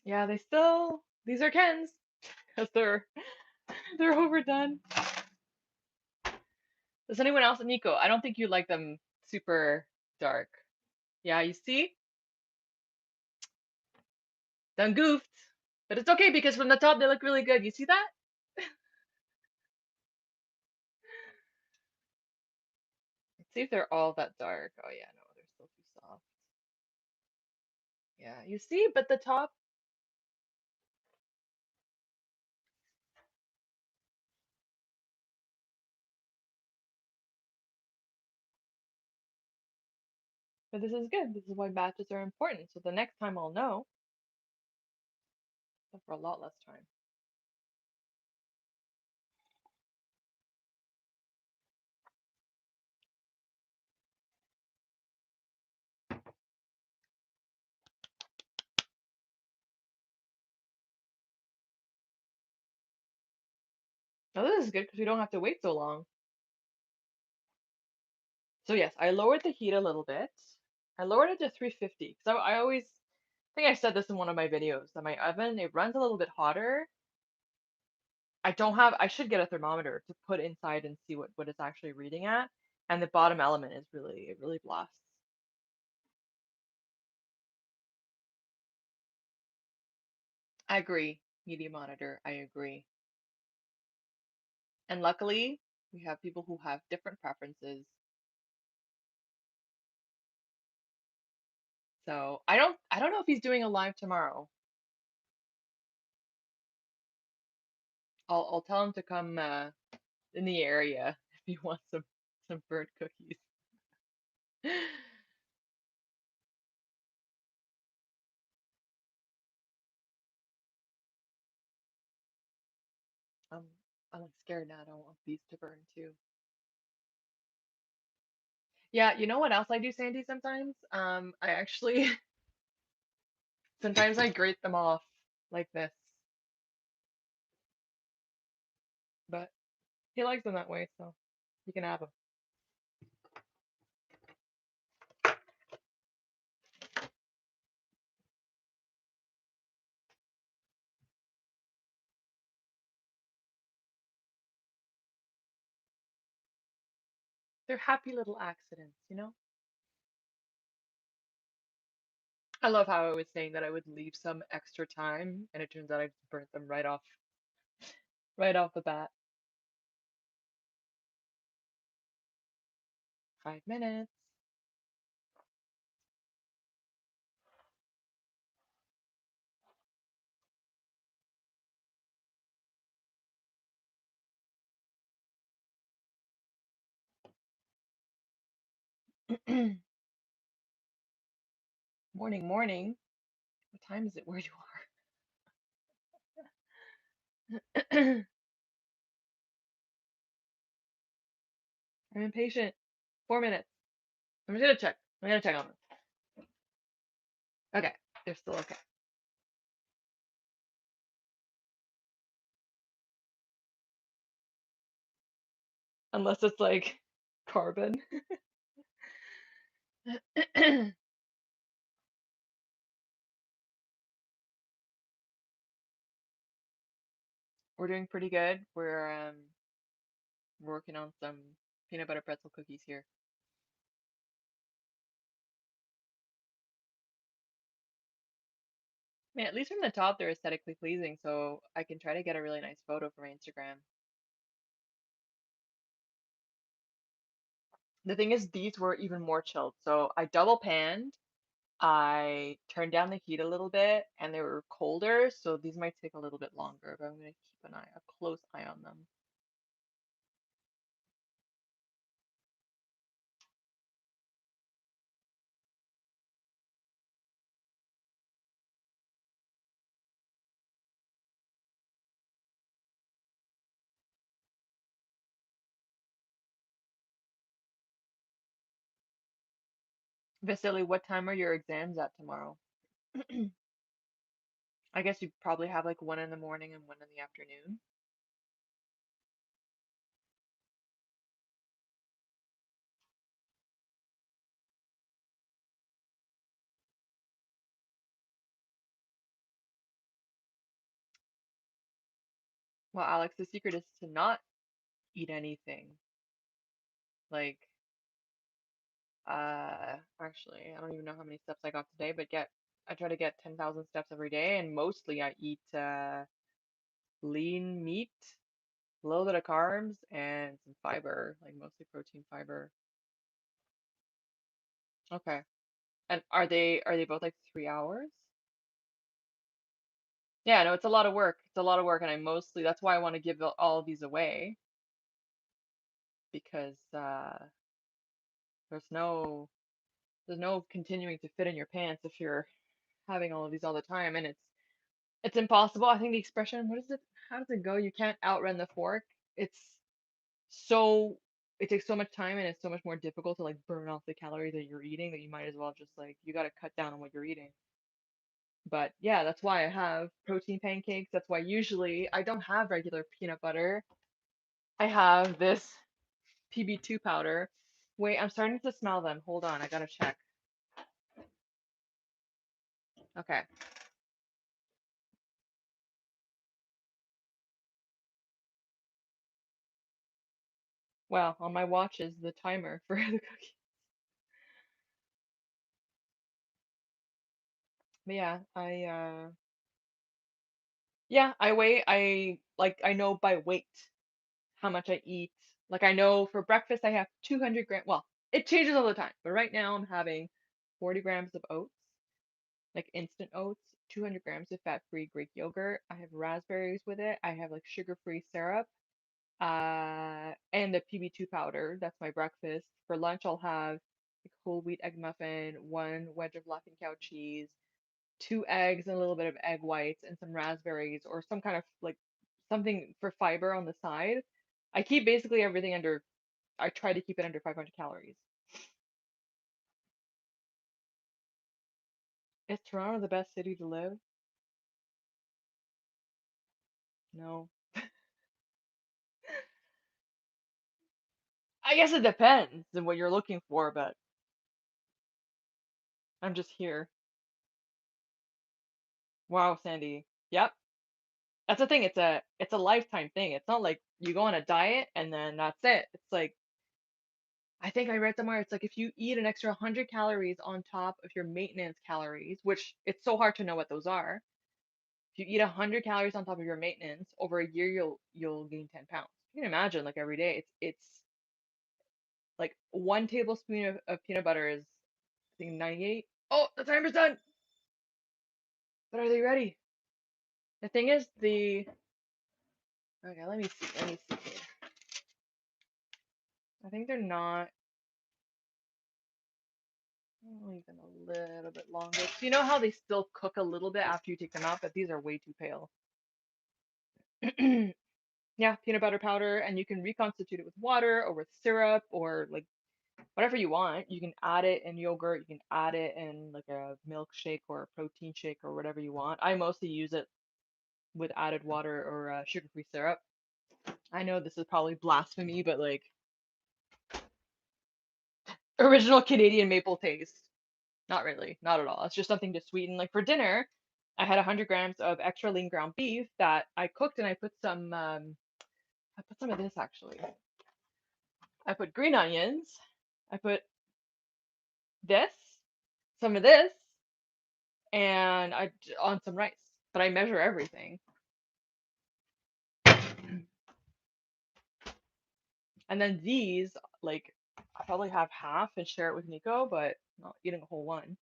Yeah, these are Ken's because they're overdone. Does anyone else, Nico? I don't think you like them super dark. Yeah, you see? Done goofed. But it's okay because from the top they look really good. You see that? Let's see if they're all that dark. Oh yeah, no, they're still too soft. Yeah, you see, but the top, but this is good. This is why batches are important. So the next time I'll know, but for a lot less time. Now this is good because we don't have to wait so long. So yes, I lowered the heat a little bit. I lowered it to 350 because I always I think I said this in one of my videos that my oven it runs a little bit hotter. I don't have I should get a thermometer to put inside and see what it's actually reading at. And the bottom element is really it really blasts. I agree. Media monitor, I agree. And luckily, we have people who have different preferences. So I don't know if he's doing a live tomorrow. I'll tell him to come in the area if he wants some burnt cookies. I'm I'm like scared now. I don't want these to burn too. Yeah, you know what else I do, Sandy, sometimes? I actually sometimes I grate them off like this, but he likes them that way, so you can have them. They're happy little accidents, you know? I love how I was saying that I would leave some extra time, and it turns out I just burnt them right off the bat. 5 minutes. Morning, morning. What time is it where you are? I'm impatient. 4 minutes. I'm gonna check on them. Okay, they're still okay. Unless it's like carbon. We're doing pretty good. We're working on some peanut butter pretzel cookies here. I mean, at least from the top, they're aesthetically pleasing, so I can try to get a really nice photo for my Instagram. The thing is, these were even more chilled. So I double panned, I turned down the heat a little bit, and they were colder, so these might take a little bit longer, but I'm gonna keep a close eye on them. Vasily, what time are your exams at tomorrow? I guess you probably have like one in the morning and one in the afternoon. Well, Alex, the secret is to not eat anything. Like, actually, I don't even know how many steps I got today, but I try to get 10,000 steps every day, and mostly I eat lean meat, a little bit of carbs, and some fiber, like mostly protein fiber. Okay. And are they both like 3 hours? Yeah, no, it's a lot of work. It's a lot of work, and I mostly that's why I want to give all of these away because there's no there's no continuing to fit in your pants if you're having all of these all the time, and it's impossible. I think the expression, what is it? How does it go? You can't outrun the fork. It's so it takes so much time and it's so much more difficult to like burn off the calories that you're eating that you might as well just like you got to cut down on what you're eating. But yeah, that's why I have protein pancakes. That's why usually I don't have regular peanut butter. I have this PB2 powder. Wait, I'm starting to smell them. Hold on, I gotta check. Okay. Well, on my watch is the timer for the cookie. But yeah, I weigh I know by weight how much I eat. Like I know for breakfast I have 200 grams. Well, it changes all the time, but right now I'm having 40 grams of oats, like instant oats, 200 grams of fat-free Greek yogurt. I have raspberries with it. I have like sugar-free syrup, and the PB2 powder. That's my breakfast. For lunch, I'll have a whole wheat egg muffin, one wedge of Laughing Cow cheese, two eggs and a little bit of egg whites, and some raspberries or some kind of like something for fiber on the side. I keep basically everything under, I try to keep it under 500 calories. Is Toronto the best city to live? No. I guess it depends on what you're looking for, but I'm just here. Wow, Sandy. Yep. That's the thing. It's a lifetime thing. It's not like you go on a diet and then that's it. It's like I think I read somewhere it's like if you eat an extra 100 calories on top of your maintenance calories, which it's so hard to know what those are. If you eat 100 calories on top of your maintenance over a year, you'll gain 10 pounds. You can imagine like every day it's like 1 tablespoon of peanut butter is I think 98. Oh, the timer's done. But are they ready? The thing is the okay, let me see. Let me see here. I think they're not. Oh, even a little bit longer. So you know how they still cook a little bit after you take them out, but these are way too pale. Yeah, peanut butter powder, and you can reconstitute it with water or with syrup or like whatever you want. You can add it in yogurt, you can add it in like a milkshake or a protein shake or whatever you want. I mostly use it with added water or sugar-free syrup. I know this is probably blasphemy, but like original Canadian maple taste. Not really, not at all. It's just something to sweeten. Like for dinner, I had 100 grams of extra lean ground beef that I cooked, and I put some of this actually. I put green onions. I put this, some of this, and I on some rice. But I measure everything. And then these, like, I probably have half and share it with Nico, but not eating a whole one.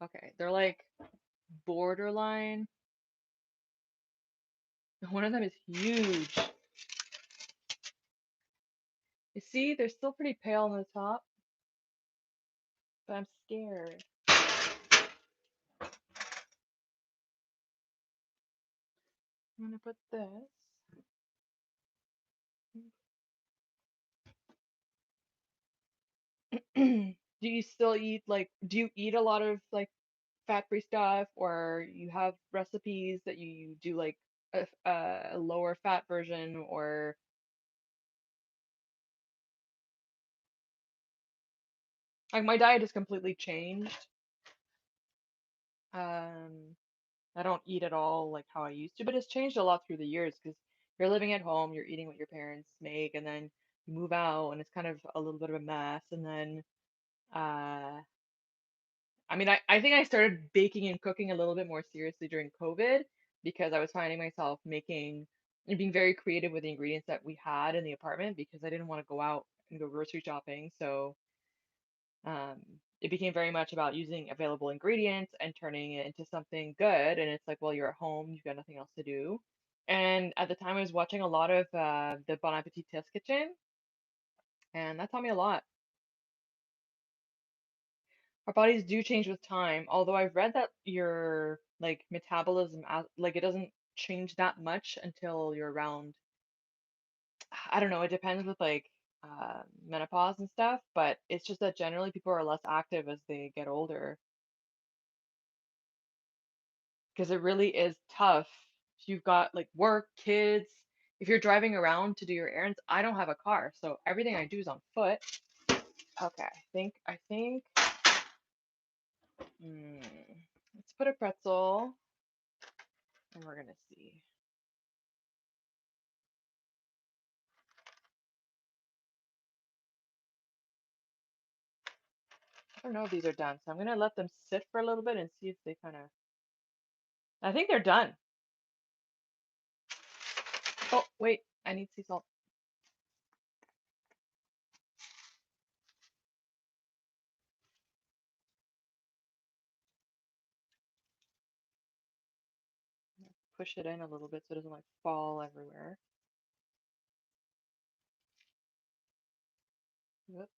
Okay, they're like borderline. One of them is huge. You see, they're still pretty pale on the top, but I'm scared. I'm gonna put this. Do you still eat like, do you eat a lot of like fat-free stuff, or you have recipes that you do like a lower fat version, or like my diet has completely changed. Um, I don't eat at all like how I used to, but it's changed a lot through the years because you're living at home, you're eating what your parents make, and then you move out and it's kind of a little bit of a mess. And then, uh, I mean, I think I started baking and cooking a little bit more seriously during COVID because I was finding myself making and being very creative with the ingredients that we had in the apartment because I didn't want to go out and go grocery shopping. So, Um, it became very much about using available ingredients and turning it into something good. And it's like, well, you're at home, you've got nothing else to do. And at the time, I was watching a lot of the Bon Appetit Test Kitchen, and that taught me a lot. Our bodies do change with time, although I've read that your like metabolism, like it doesn't change that much until you're around, I don't know, it depends with like menopause and stuff, but it's just that generally people are less active as they get older because it really is tough. If you've got like work, kids, if you're driving around to do your errands, I don't have a car, so everything I do is on foot. Okay, I think, mm, let's put a pretzel and we're gonna see. I don't know if these are done, so I'm gonna let them sit for a little bit and see if they kind of. I think they're done. Oh, wait, I need sea salt. Push it in a little bit so it doesn't like fall everywhere. Yep.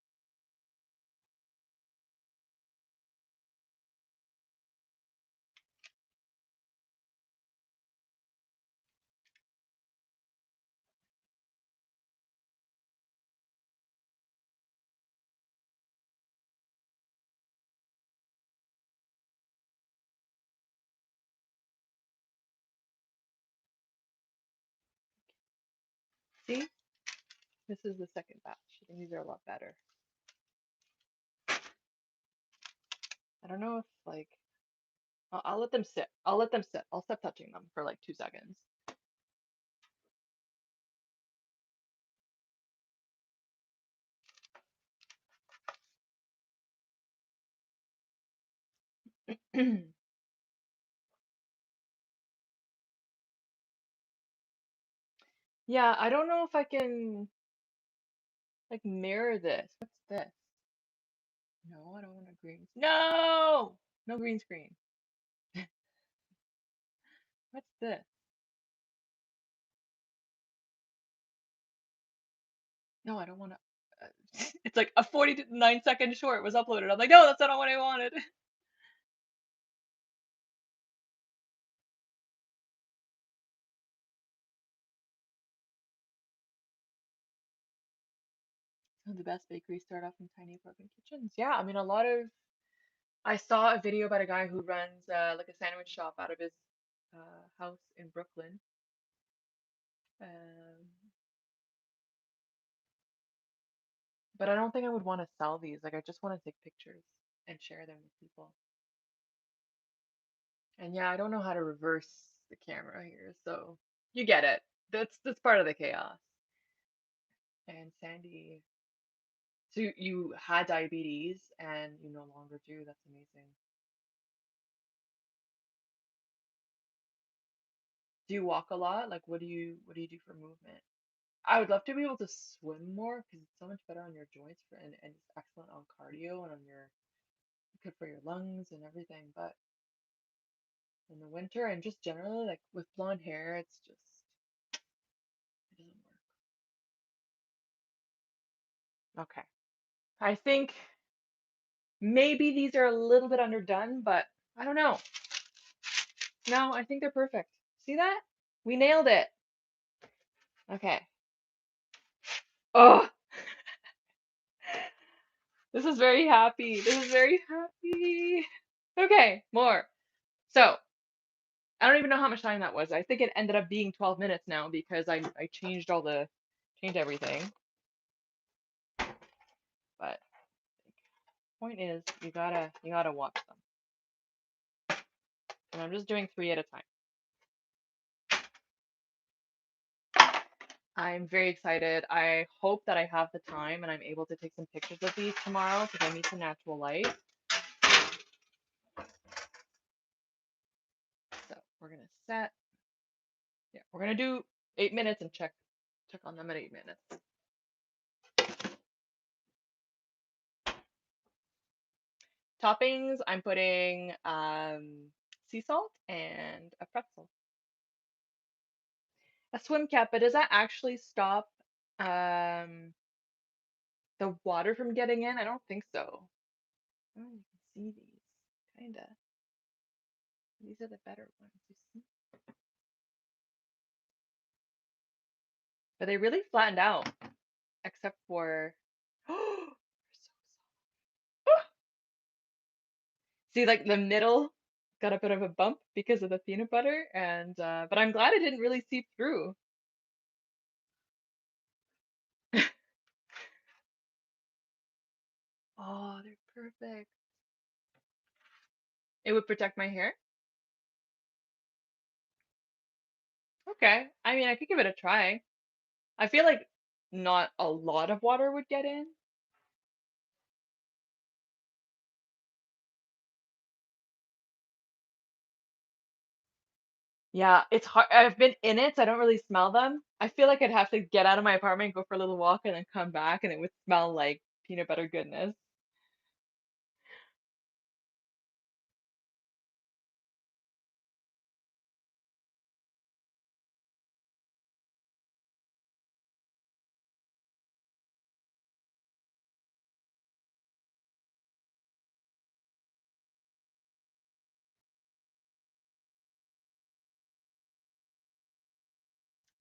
See, this is the second batch. I think these are a lot better. I don't know if like I'll let them sit. I'll let them sit. I'll stop touching them for like 2 seconds. Yeah, I don't know if I can like mirror this. What's this? No, I don't want a green. No! No green screen. What's this? No, I don't want to. It's like a 49-second short was uploaded. I'm like, no, that's not what I wanted. So the best bakeries start off in tiny broken kitchens. Yeah, I mean, a lot of. I saw a video about a guy who runs like a sandwich shop out of his house in Brooklyn. Um, but I don't think I would want to sell these. Like, I just want to take pictures and share them with people. And yeah, I don't know how to reverse the camera here, so you get it. That's part of the chaos. And Sandy, so you had diabetes and you no longer do. That's amazing. Do you walk a lot? Like, what do you do for movement? I would love to be able to swim more because it's so much better on your joints and it's excellent on cardio and on your good for your lungs and everything. But in the winter and just generally like with blonde hair, it's just it doesn't work. Okay. I think maybe these are a little bit underdone, but I don't know. No, I think they're perfect. See that? We nailed it. Okay. Oh, this is very happy. This is very happy. Okay, more. So, I don't even know how much time that was. I think it ended up being 12 minutes now because I changed everything. But point is, you gotta watch them. And I'm just doing three at a time. I'm very excited. I hope that I have the time and I'm able to take some pictures of these tomorrow because I need some natural light. So we're gonna set. Yeah, we're gonna do 8 minutes and check on them at 8 minutes. Toppings, I'm putting sea salt and a pretzel. A swim cap, but does that actually stop um the water from getting in? I don't think so. Oh, you can see these. Kinda. These are the better ones, you see. But they really flattened out, except for see, like the middle got a bit of a bump because of the peanut butter, and but I'm glad it didn't really seep through. Oh, they're perfect. It would protect my hair. Okay. I mean, I could give it a try. I feel like not a lot of water would get in. Yeah, it's hard. I've been in it, so I don't really smell them. I feel like I'd have to get out of my apartment, go for a little walk, and then come back, and it would smell like peanut butter goodness.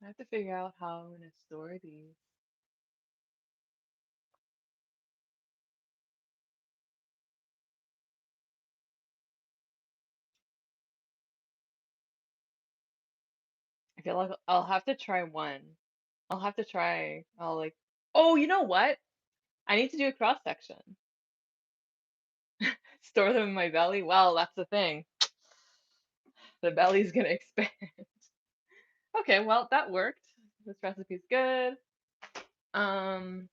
I have to figure out how I'm gonna store these. I feel like I'll have to try one. I'll have to try. I'll like. Oh, you know what? I need to do a cross section. Store them in my belly. Well, that's the thing. The belly's gonna expand. Okay, well, that worked. This recipe's good. Um,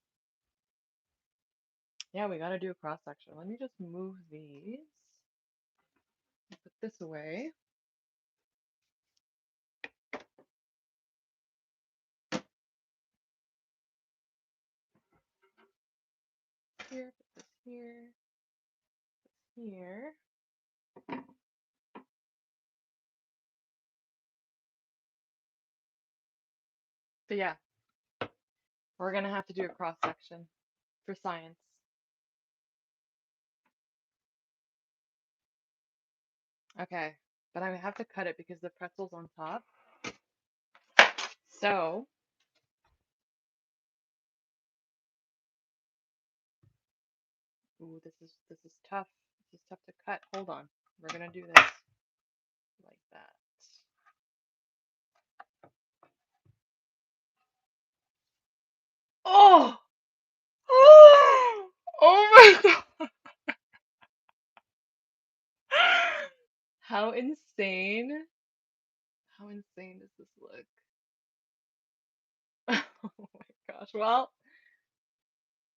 yeah, we gotta do a cross section. Let me just move these. Put this away. Here, put this here, here. So yeah, we're gonna have to do a cross section for science. Okay, but I have to cut it because the pretzel's on top. So, ooh, this is tough. This is tough to cut. Hold on. We're gonna do this like that. Oh! Oh my god! How insane! How insane does this look? Oh my gosh. Well,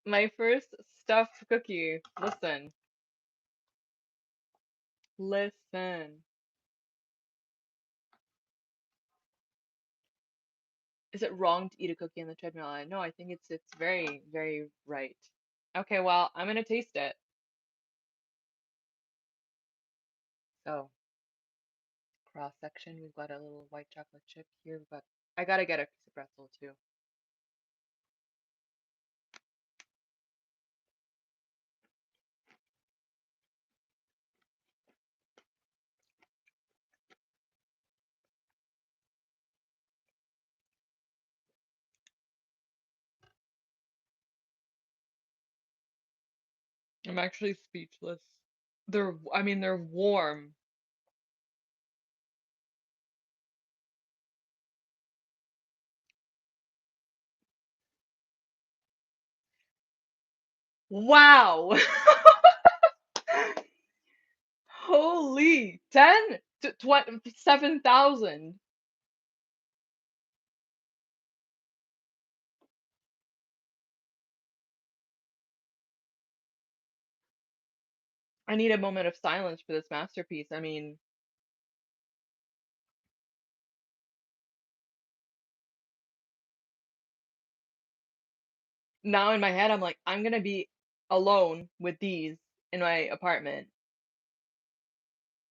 my first stuffed cookie. Listen. Listen. Is it wrong to eat a cookie on the treadmill? No, I think it's very, very right. Okay, well, I'm gonna taste it. So, cross section, we've got a little white chocolate chip here. I gotta get a piece of pretzel too. I'm actually speechless. I mean, they're warm. Wow! Holy, 10 to 7,000. I need a moment of silence for this masterpiece. I mean, now in my head, I'm like, I'm gonna be alone with these in my apartment.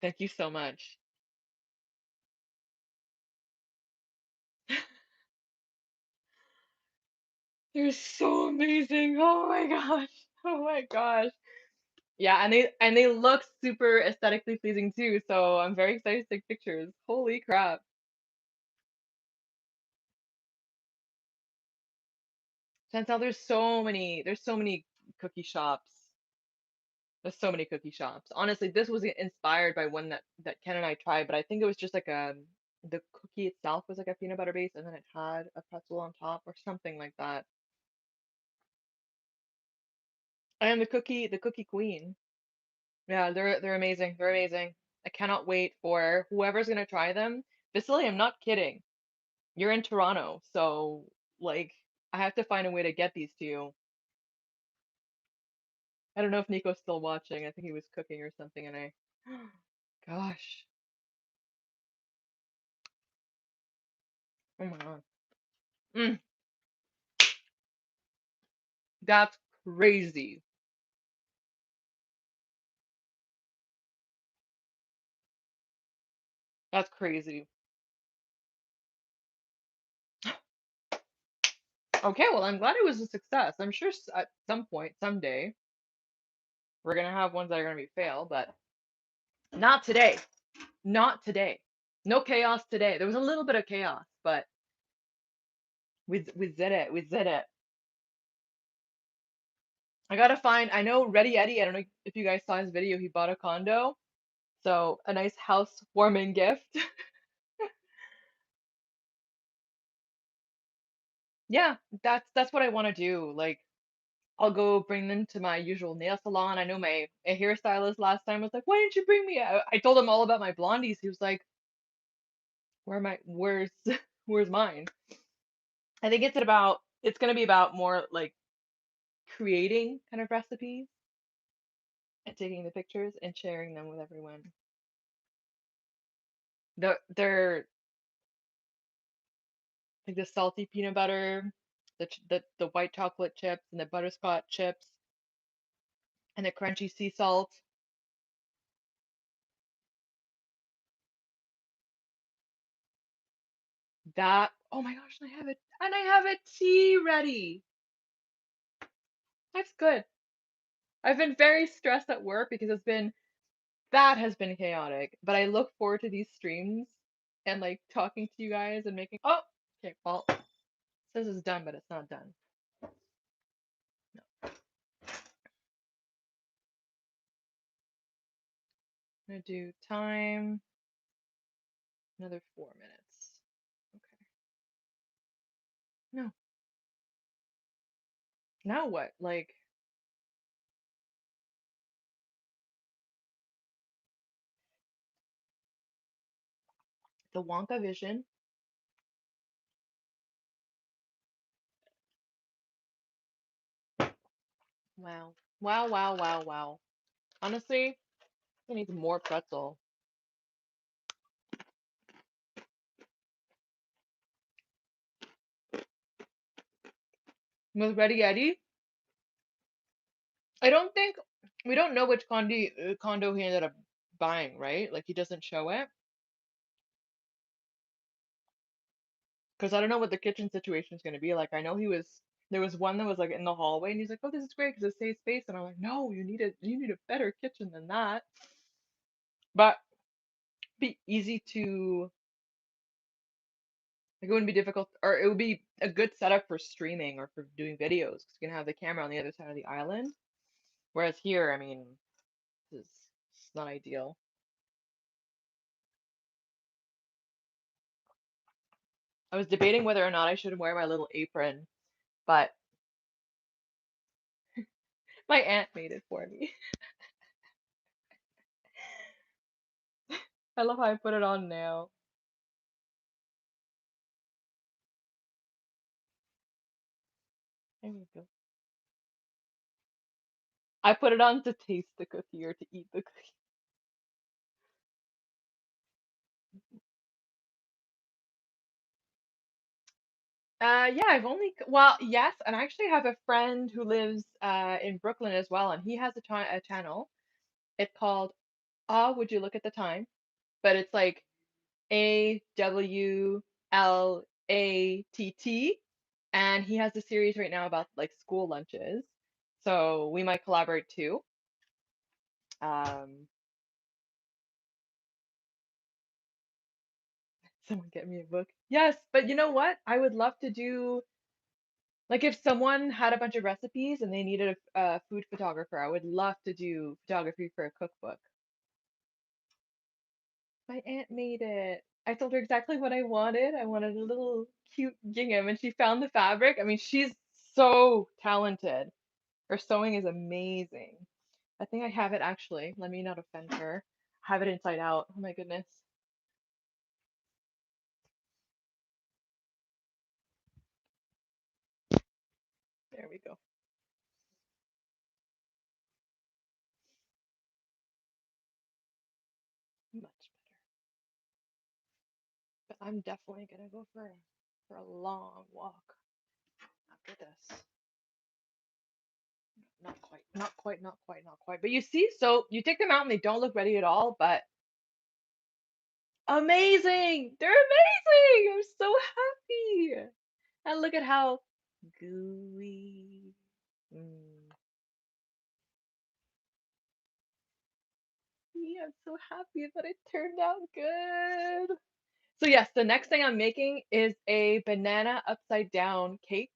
Thank you so much. They're so amazing. Oh my gosh. Oh my gosh. Yeah, and they look super aesthetically pleasing too, so I'm very excited to take pictures. Holy crap. Chantel, there's so many cookie shops. There's so many cookie shops. Honestly, this was inspired by one that Ken and I tried, but I think it was just like the cookie itself was like a peanut butter base and then it had a pretzel on top or something like that. I am the cookie queen. Yeah, they're amazing. They're amazing. I cannot wait for whoever's gonna try them. Vasily, I'm not kidding. You're in Toronto, so like I have to find a way to get these to you. I don't know if Nico's still watching. I think he was cooking or something, and I, gosh, oh my God, mm, that's crazy. That's crazy. Okay, well, I'm glad it was a success. I'm sure at some point, someday, we're gonna have ones that are gonna be fail, but not today. Not today. No chaos today. There was a little bit of chaos, but we did it. We did it. I gotta find. I know Ready Eddie. I don't know if you guys saw his video. He bought a condo, so a nice housewarming gift. Yeah, that's what I want to do. Like, I'll go bring them to my usual nail salon. I know my hairstylist last time was like, "Why didn't you bring me?" I told him all about my blondies. He was like, Where's where's mine?" I think it's gonna be about more like creating kind of recipes and taking the pictures and sharing them with everyone. They're like the salty peanut butter, the white chocolate chips and the butterscotch chips and the crunchy sea salt. That, oh my gosh, and I have a tea ready. That's good. I've been very stressed at work because that has been chaotic. But I look forward to these streams and like talking to you guys and making, oh, okay, well, it says it's done, but it's not done. No. I'm gonna do time, another 4 minutes. Okay. No. Now what? Like the Wonka vision. Wow. Wow, wow, wow, wow. Honestly, I need more pretzel. With Ready Eddie, I don't think we don't know which condo he ended up buying, right? Like he doesn't show it because I don't know what the kitchen situation is going to be like. I know there was one that was like in the hallway, and he's like, "Oh, this is great because it saves space," and I'm like, "No, you need a better kitchen than that." But be easy to like it wouldn't be difficult, or it would be a good setup for streaming or for doing videos because you can have the camera on the other side of the island. Whereas here, I mean, it's not ideal. I was debating whether or not I should wear my little apron, but my aunt made it for me. I love how I put it on now. There you go. I put it on to taste the cookie or to eat the cookie. Yeah, I've only well, yes, and I actually have a friend who lives in Brooklyn as well, and he has a channel. It's called Ah, Would You Look at the Time? But it's like AWLATT, and he has a series right now about like school lunches. So we might collaborate too. Um, Someone get me a book. Yes, but you know what? I would love to do like if someone had a bunch of recipes and they needed a food photographer, I would love to do photography for a cookbook. My aunt made it. I told her exactly what I wanted. I wanted a little cute gingham, and she found the fabric. I mean, she's so talented. Her sewing is amazing. I think I have it actually. Let me not offend her. I have it inside out. Oh my goodness. There we go. Much better. But I'm definitely gonna go for a long walk after this. Not quite, not quite, not quite, not quite. But you see, so you take them out and they don't look ready at all, but amazing! They're amazing! I'm so happy. And look at how gooey. Mm. Yeah, I'm so happy that it turned out good. So yes, the next thing I'm making is a banana upside down cake.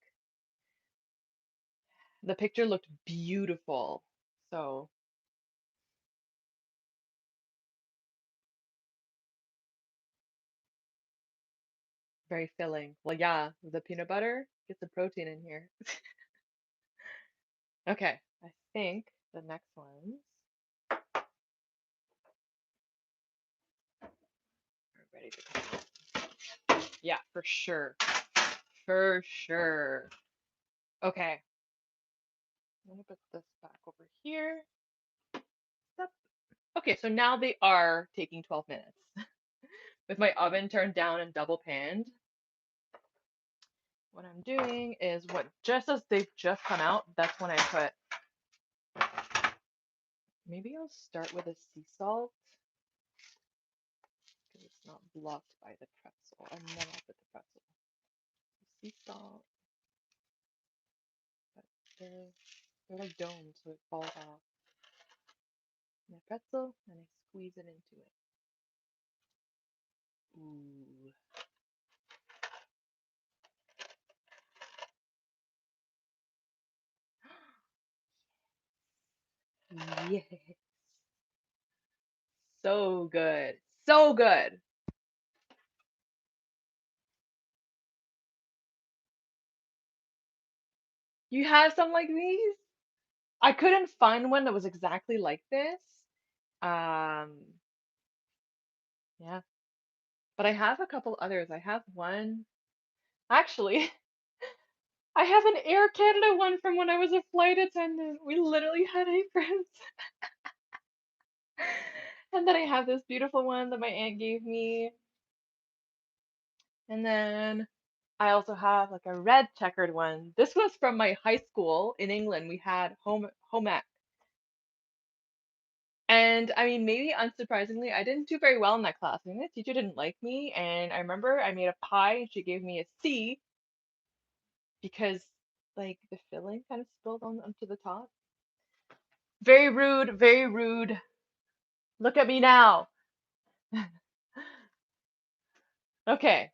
The picture looked beautiful. So very filling. Well, yeah, the peanut butter, get some protein in here. Okay, I think the next ones are ready to come out. Yeah, for sure. For sure. Okay, I'm gonna put this back over here. Step. Okay, so now they are taking 12 minutes. With my oven turned down and double panned, what I'm doing is what just as they've just come out, that's when I put, maybe I'll start with a sea salt because it's not blocked by the pretzel, and then I'll put the pretzel. Sea salt, but they're like domes, so it falls off. My pretzel, and I squeeze it into it. Ooh. Yes. So good. So good. You have some like these? I couldn't find one that was exactly like this. Um, yeah, but I have a couple others. I have one, actually, I have an Air Canada one from when I was a flight attendant. We literally had aprons. And then I have this beautiful one that my aunt gave me. And then I also have like a red checkered one. This was from my high school in England. We had home ec. And I mean, maybe unsurprisingly, I didn't do very well in that class. I think the teacher didn't like me. And I remember I made a pie and she gave me a C because like the filling kind of spilled onto the top. Very rude, very rude. Look at me now. Okay.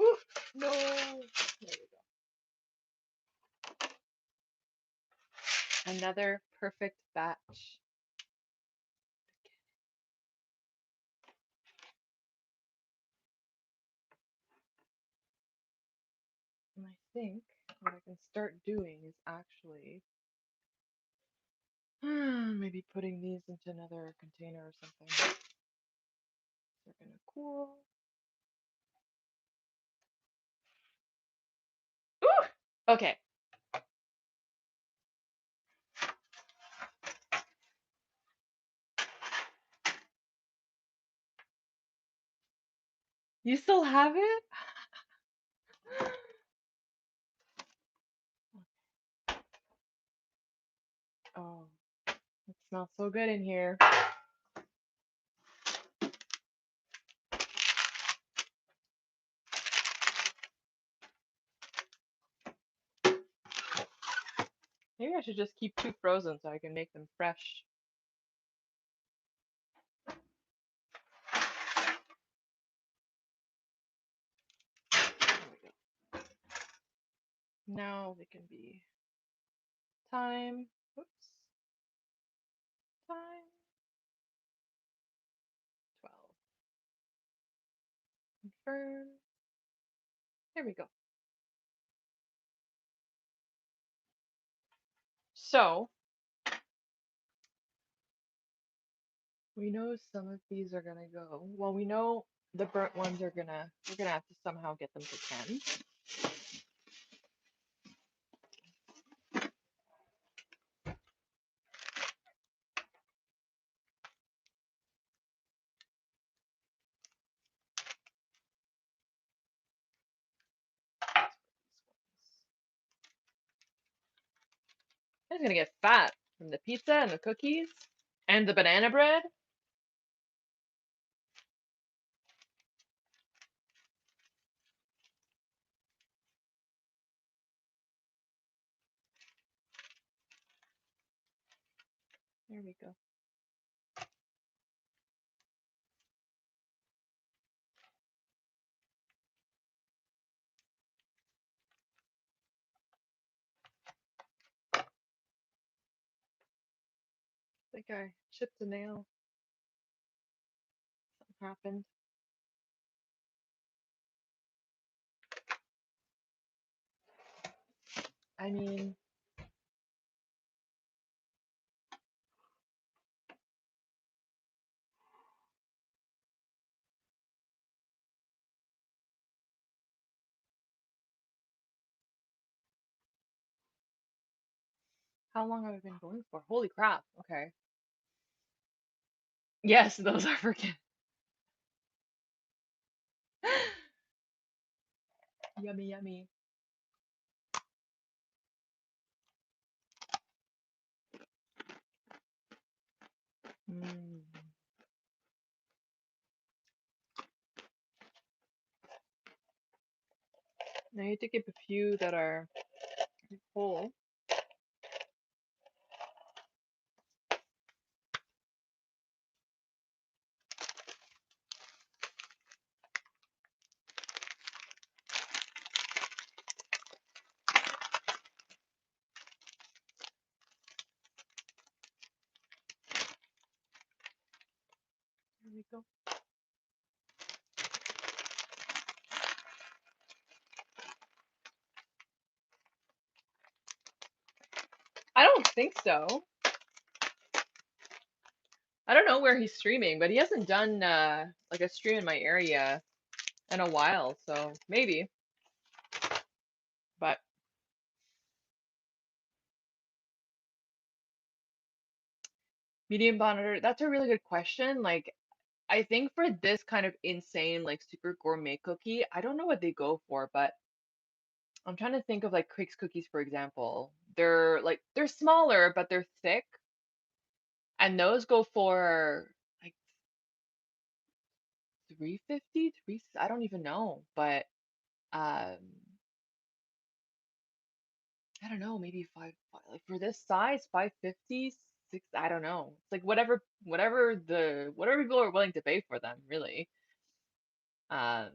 Oof, no. There we go. Another perfect batch. And I think what I can start doing is actually maybe putting these into another container or something. They're gonna cool. Okay. You still have it? Oh, it smells so good in here. Maybe I should just keep two frozen so I can make them fresh. There we go. Now they can be time. Whoops. Time 12. Confirm. There we go. So we know some of these are gonna go. Well, we know the burnt ones are gonna. We're gonna have to somehow get them to 10. I'm gonna get fat from the pizza and the cookies and the banana bread. There we go. I think I chipped a nail. Something happened. I mean, how long have I been going for? Holy crap. Okay. Yes, those are freaking yummy, yummy. Mm. I need to keep a few that are whole. There we go. I don't think so. I don't know where he's streaming, but he hasn't done like a stream in my area in a while, so maybe. But medium monitor, that's a really good question. Like, I think for this kind of insane, like super gourmet cookie, I don't know what they go for, but I'm trying to think of like Crick's cookies, for example. They're smaller, but they're thick, and those go for like 350, three, I don't even know, but um I don't know, maybe like for this size, 550, six, I don't know. It's like whatever people are willing to pay for them, really. Um,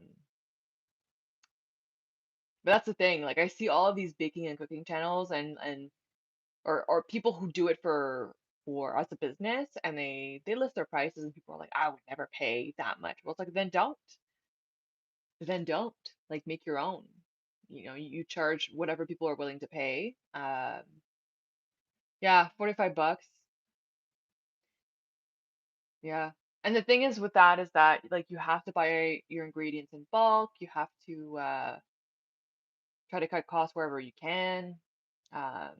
but that's the thing. Like I see all of these baking and cooking channels and or people who do it for as a business and they list their prices and people are like, I would never pay that much. Well, it's like then don't. Then don't. Like make your own. You know, you charge whatever people are willing to pay. Yeah, 45 bucks. Yeah. And the thing is with that is that like you have to buy your ingredients in bulk. You have to Try to cut costs wherever you can. Um,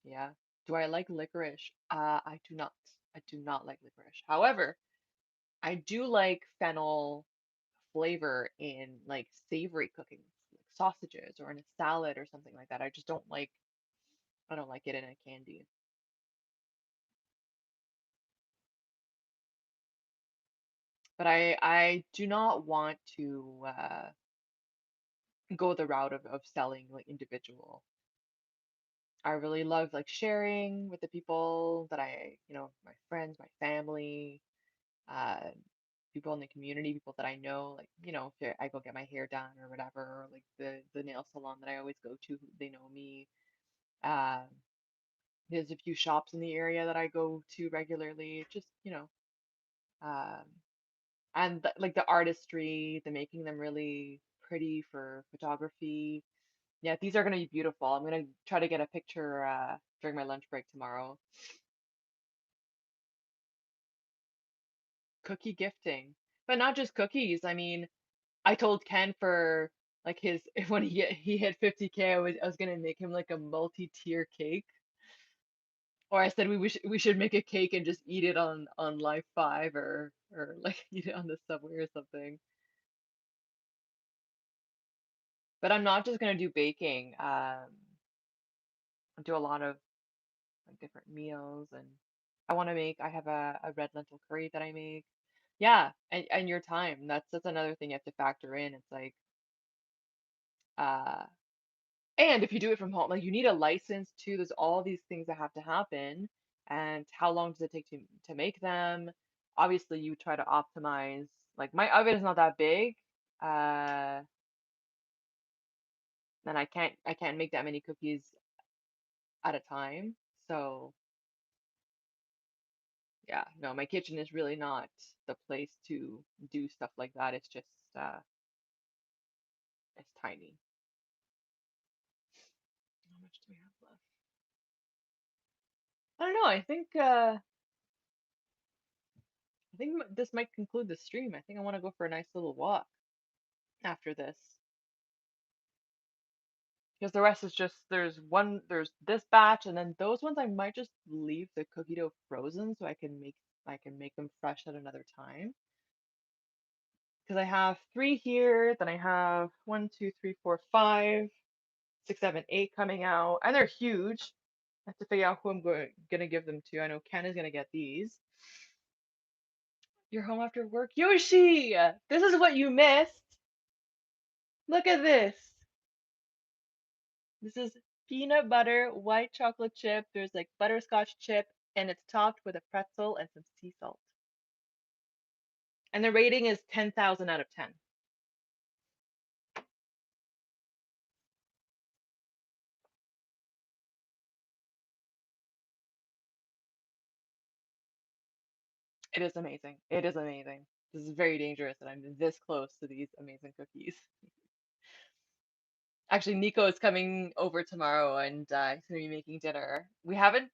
yeah. Do I like licorice? I do not. I do not like licorice. However, I do like fennel flavor in like savory cooking, like sausages or in a salad or something like that. I don't like it in a candy. But I do not want to go the route of selling like individual. I really love like sharing with the people that my friends, my family, uh, people in the community, people that I know, like, if I go get my hair done or whatever, or like the nail salon that I always go to, they know me. Um, there's a few shops in the area that I go to regularly, just, um, and like the artistry, the making them really pretty for photography. Yeah, these are gonna be beautiful. I'm gonna try to get a picture during my lunch break tomorrow. Cookie gifting, but not just cookies. I mean, I told Ken for like his when he hit 50K, I was gonna make him like a multi-tier cake, or I said we should make a cake and just eat it on Life 5 or like eat it on the subway or something. But I'm not just gonna do baking. I do a lot of like different meals, and I have a red lentil curry that I make. Yeah, and your time. That's another thing you have to factor in. It's like uh and if you do it from home, like you need a license too. There's all these things that have to happen. And how long does it take to make them? Obviously, you try to optimize. Like my oven is not that big, uh, and I can't make that many cookies at a time. So yeah, no, my kitchen is really not the place to do stuff like that. It's just it's tiny. How much do we have left? I don't know. I think this might conclude the stream. I think I want to go for a nice little walk after this. Because the rest is just there's this batch and then those ones I might just leave the cookie dough frozen so I can make them fresh at another time. Because I have three here, then I have one, two, three, four, five, six, seven, eight coming out, and they're huge. I have to figure out who I'm gonna give them to. I know Ken is gonna get these. You're home after work, Yoshi. This is what you missed. Look at this. This is peanut butter, white chocolate chip. There's like butterscotch chip, and it's topped with a pretzel and some sea salt. And the rating is 10,000 out of 10. It is amazing. It is amazing. This is very dangerous that I'm this close to these amazing cookies. Actually, Nico is coming over tomorrow and he's going to be making dinner. We haven't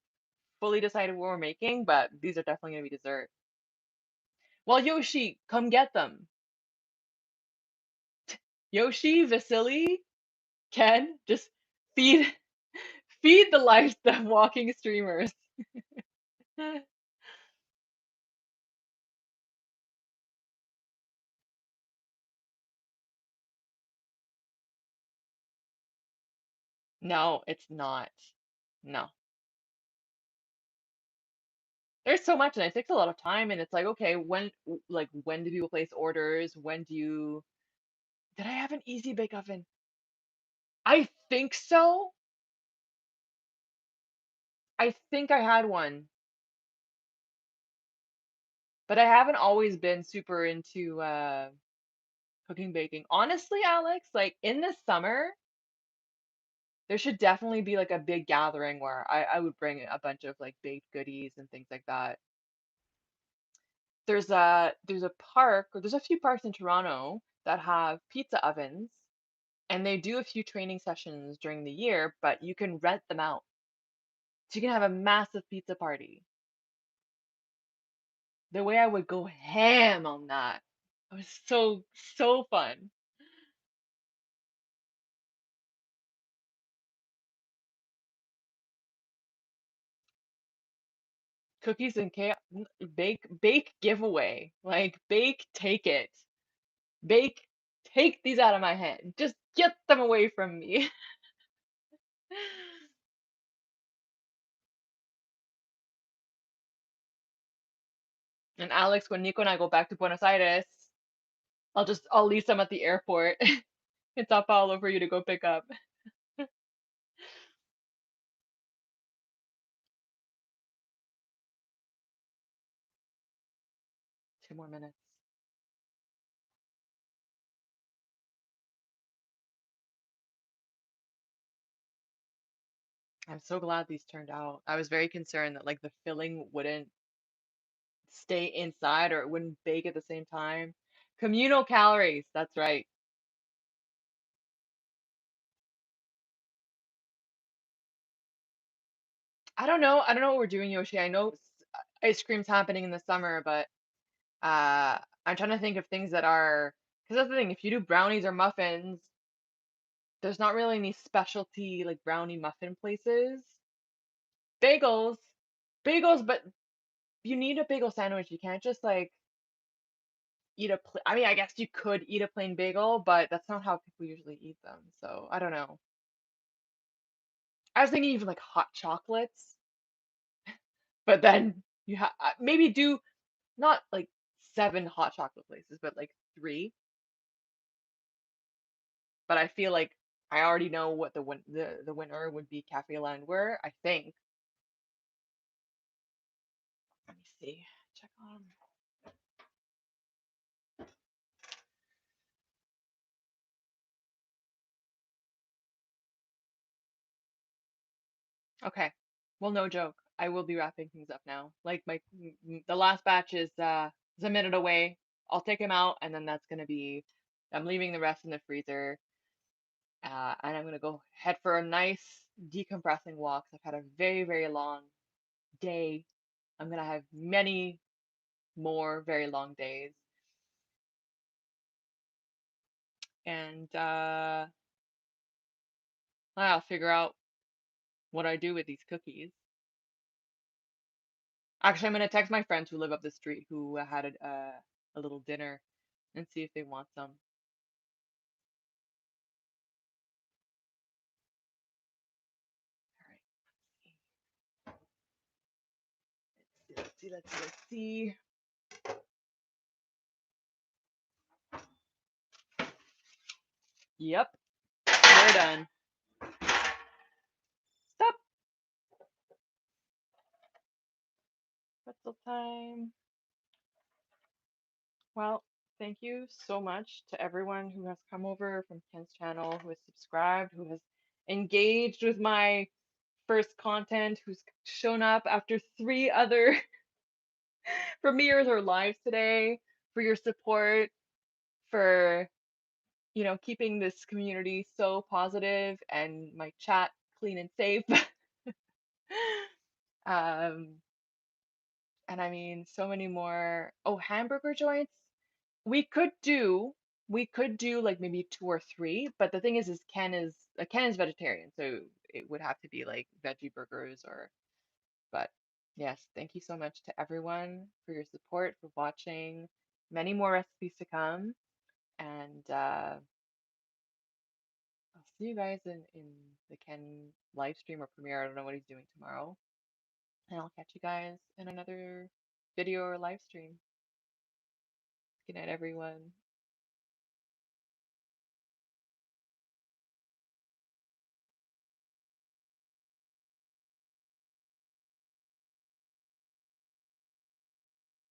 fully decided what we're making, but these are definitely going to be dessert. Well, Yoshi, come get them. Yoshi, Vasily, Ken, just feed feed the walking streamers. No, it's not. No. There's so much and it takes a lot of time and it's like, okay, when do people place orders? When do you Did I have an easy bake oven? I think so. I think I had one, but I haven't always been super into cooking baking. Honestly, Alex, like in the summer, there should definitely be like a big gathering where I would bring a bunch of like baked goodies and things like that. There's a park, or there's a few parks in Toronto that have pizza ovens, and they do a few training sessions during the year, but you can rent them out. So you can have a massive pizza party. The way I would go ham on that. It was so fun. Cookies and chaos, bake giveaway. Like bake, take it. Bake, take these out of my hand. Just get them away from me. And Alex, when Nico and I go back to Buenos Aires, I'll leave some at the airport in Sao Paulo for you to go pick up. 2 more minutes. I'm so glad these turned out. I was very concerned that like the filling wouldn't stay inside or it wouldn't bake at the same time. Communal calories, that's right. I don't know what we're doing, Yoshi. I know ice cream's happening in the summer, but I'm trying to think of things that are, because that's the thing, if you do brownies or muffins, there's not really any specialty like brownie muffin places. Bagels, bagels, but you need a bagel sandwich. You can't just like eat I mean, I guess you could eat a plain bagel, but that's not how people usually eat them. So I don't know. I was thinking even like hot chocolates, but then you have maybe do not like 7 hot chocolate places, but like 3. But I feel like I already know what the winner would be Cafe Landwehr, I think. Let me see. Check on. Okay. Well, no joke. I will be wrapping things up now. Like the last batch is a minute away. I'll take him out, and then that's gonna be. I'm leaving the rest in the freezer, and I'm gonna go head for a nice decompressing walk. I've had a very long day. I'm gonna have many more very long days, and I'll figure out what I do with these cookies. Actually, I'm gonna text my friends who live up the street who had a little dinner and see if they want some. All right, let's see. Yep, we're done. Stop. Pretzel time. Well, thank you so much to everyone who has come over from Ken's channel, who has subscribed, who has engaged with my first content, who's shown up after 3 other premieres or lives today, for your support, for keeping this community so positive and my chat clean and safe. um, and I mean, so many more. Oh, hamburger joints. We could do, we could do like maybe 2 or 3, but the thing is Ken is vegetarian, so it would have to be like veggie burgers or. But yes, thank you so much to everyone for your support, for watching. Many more recipes to come, and I'll see you guys in the Ken live stream or premiere. I don't know what he's doing tomorrow. And I'll catch you guys in another video or live stream. Good night, everyone.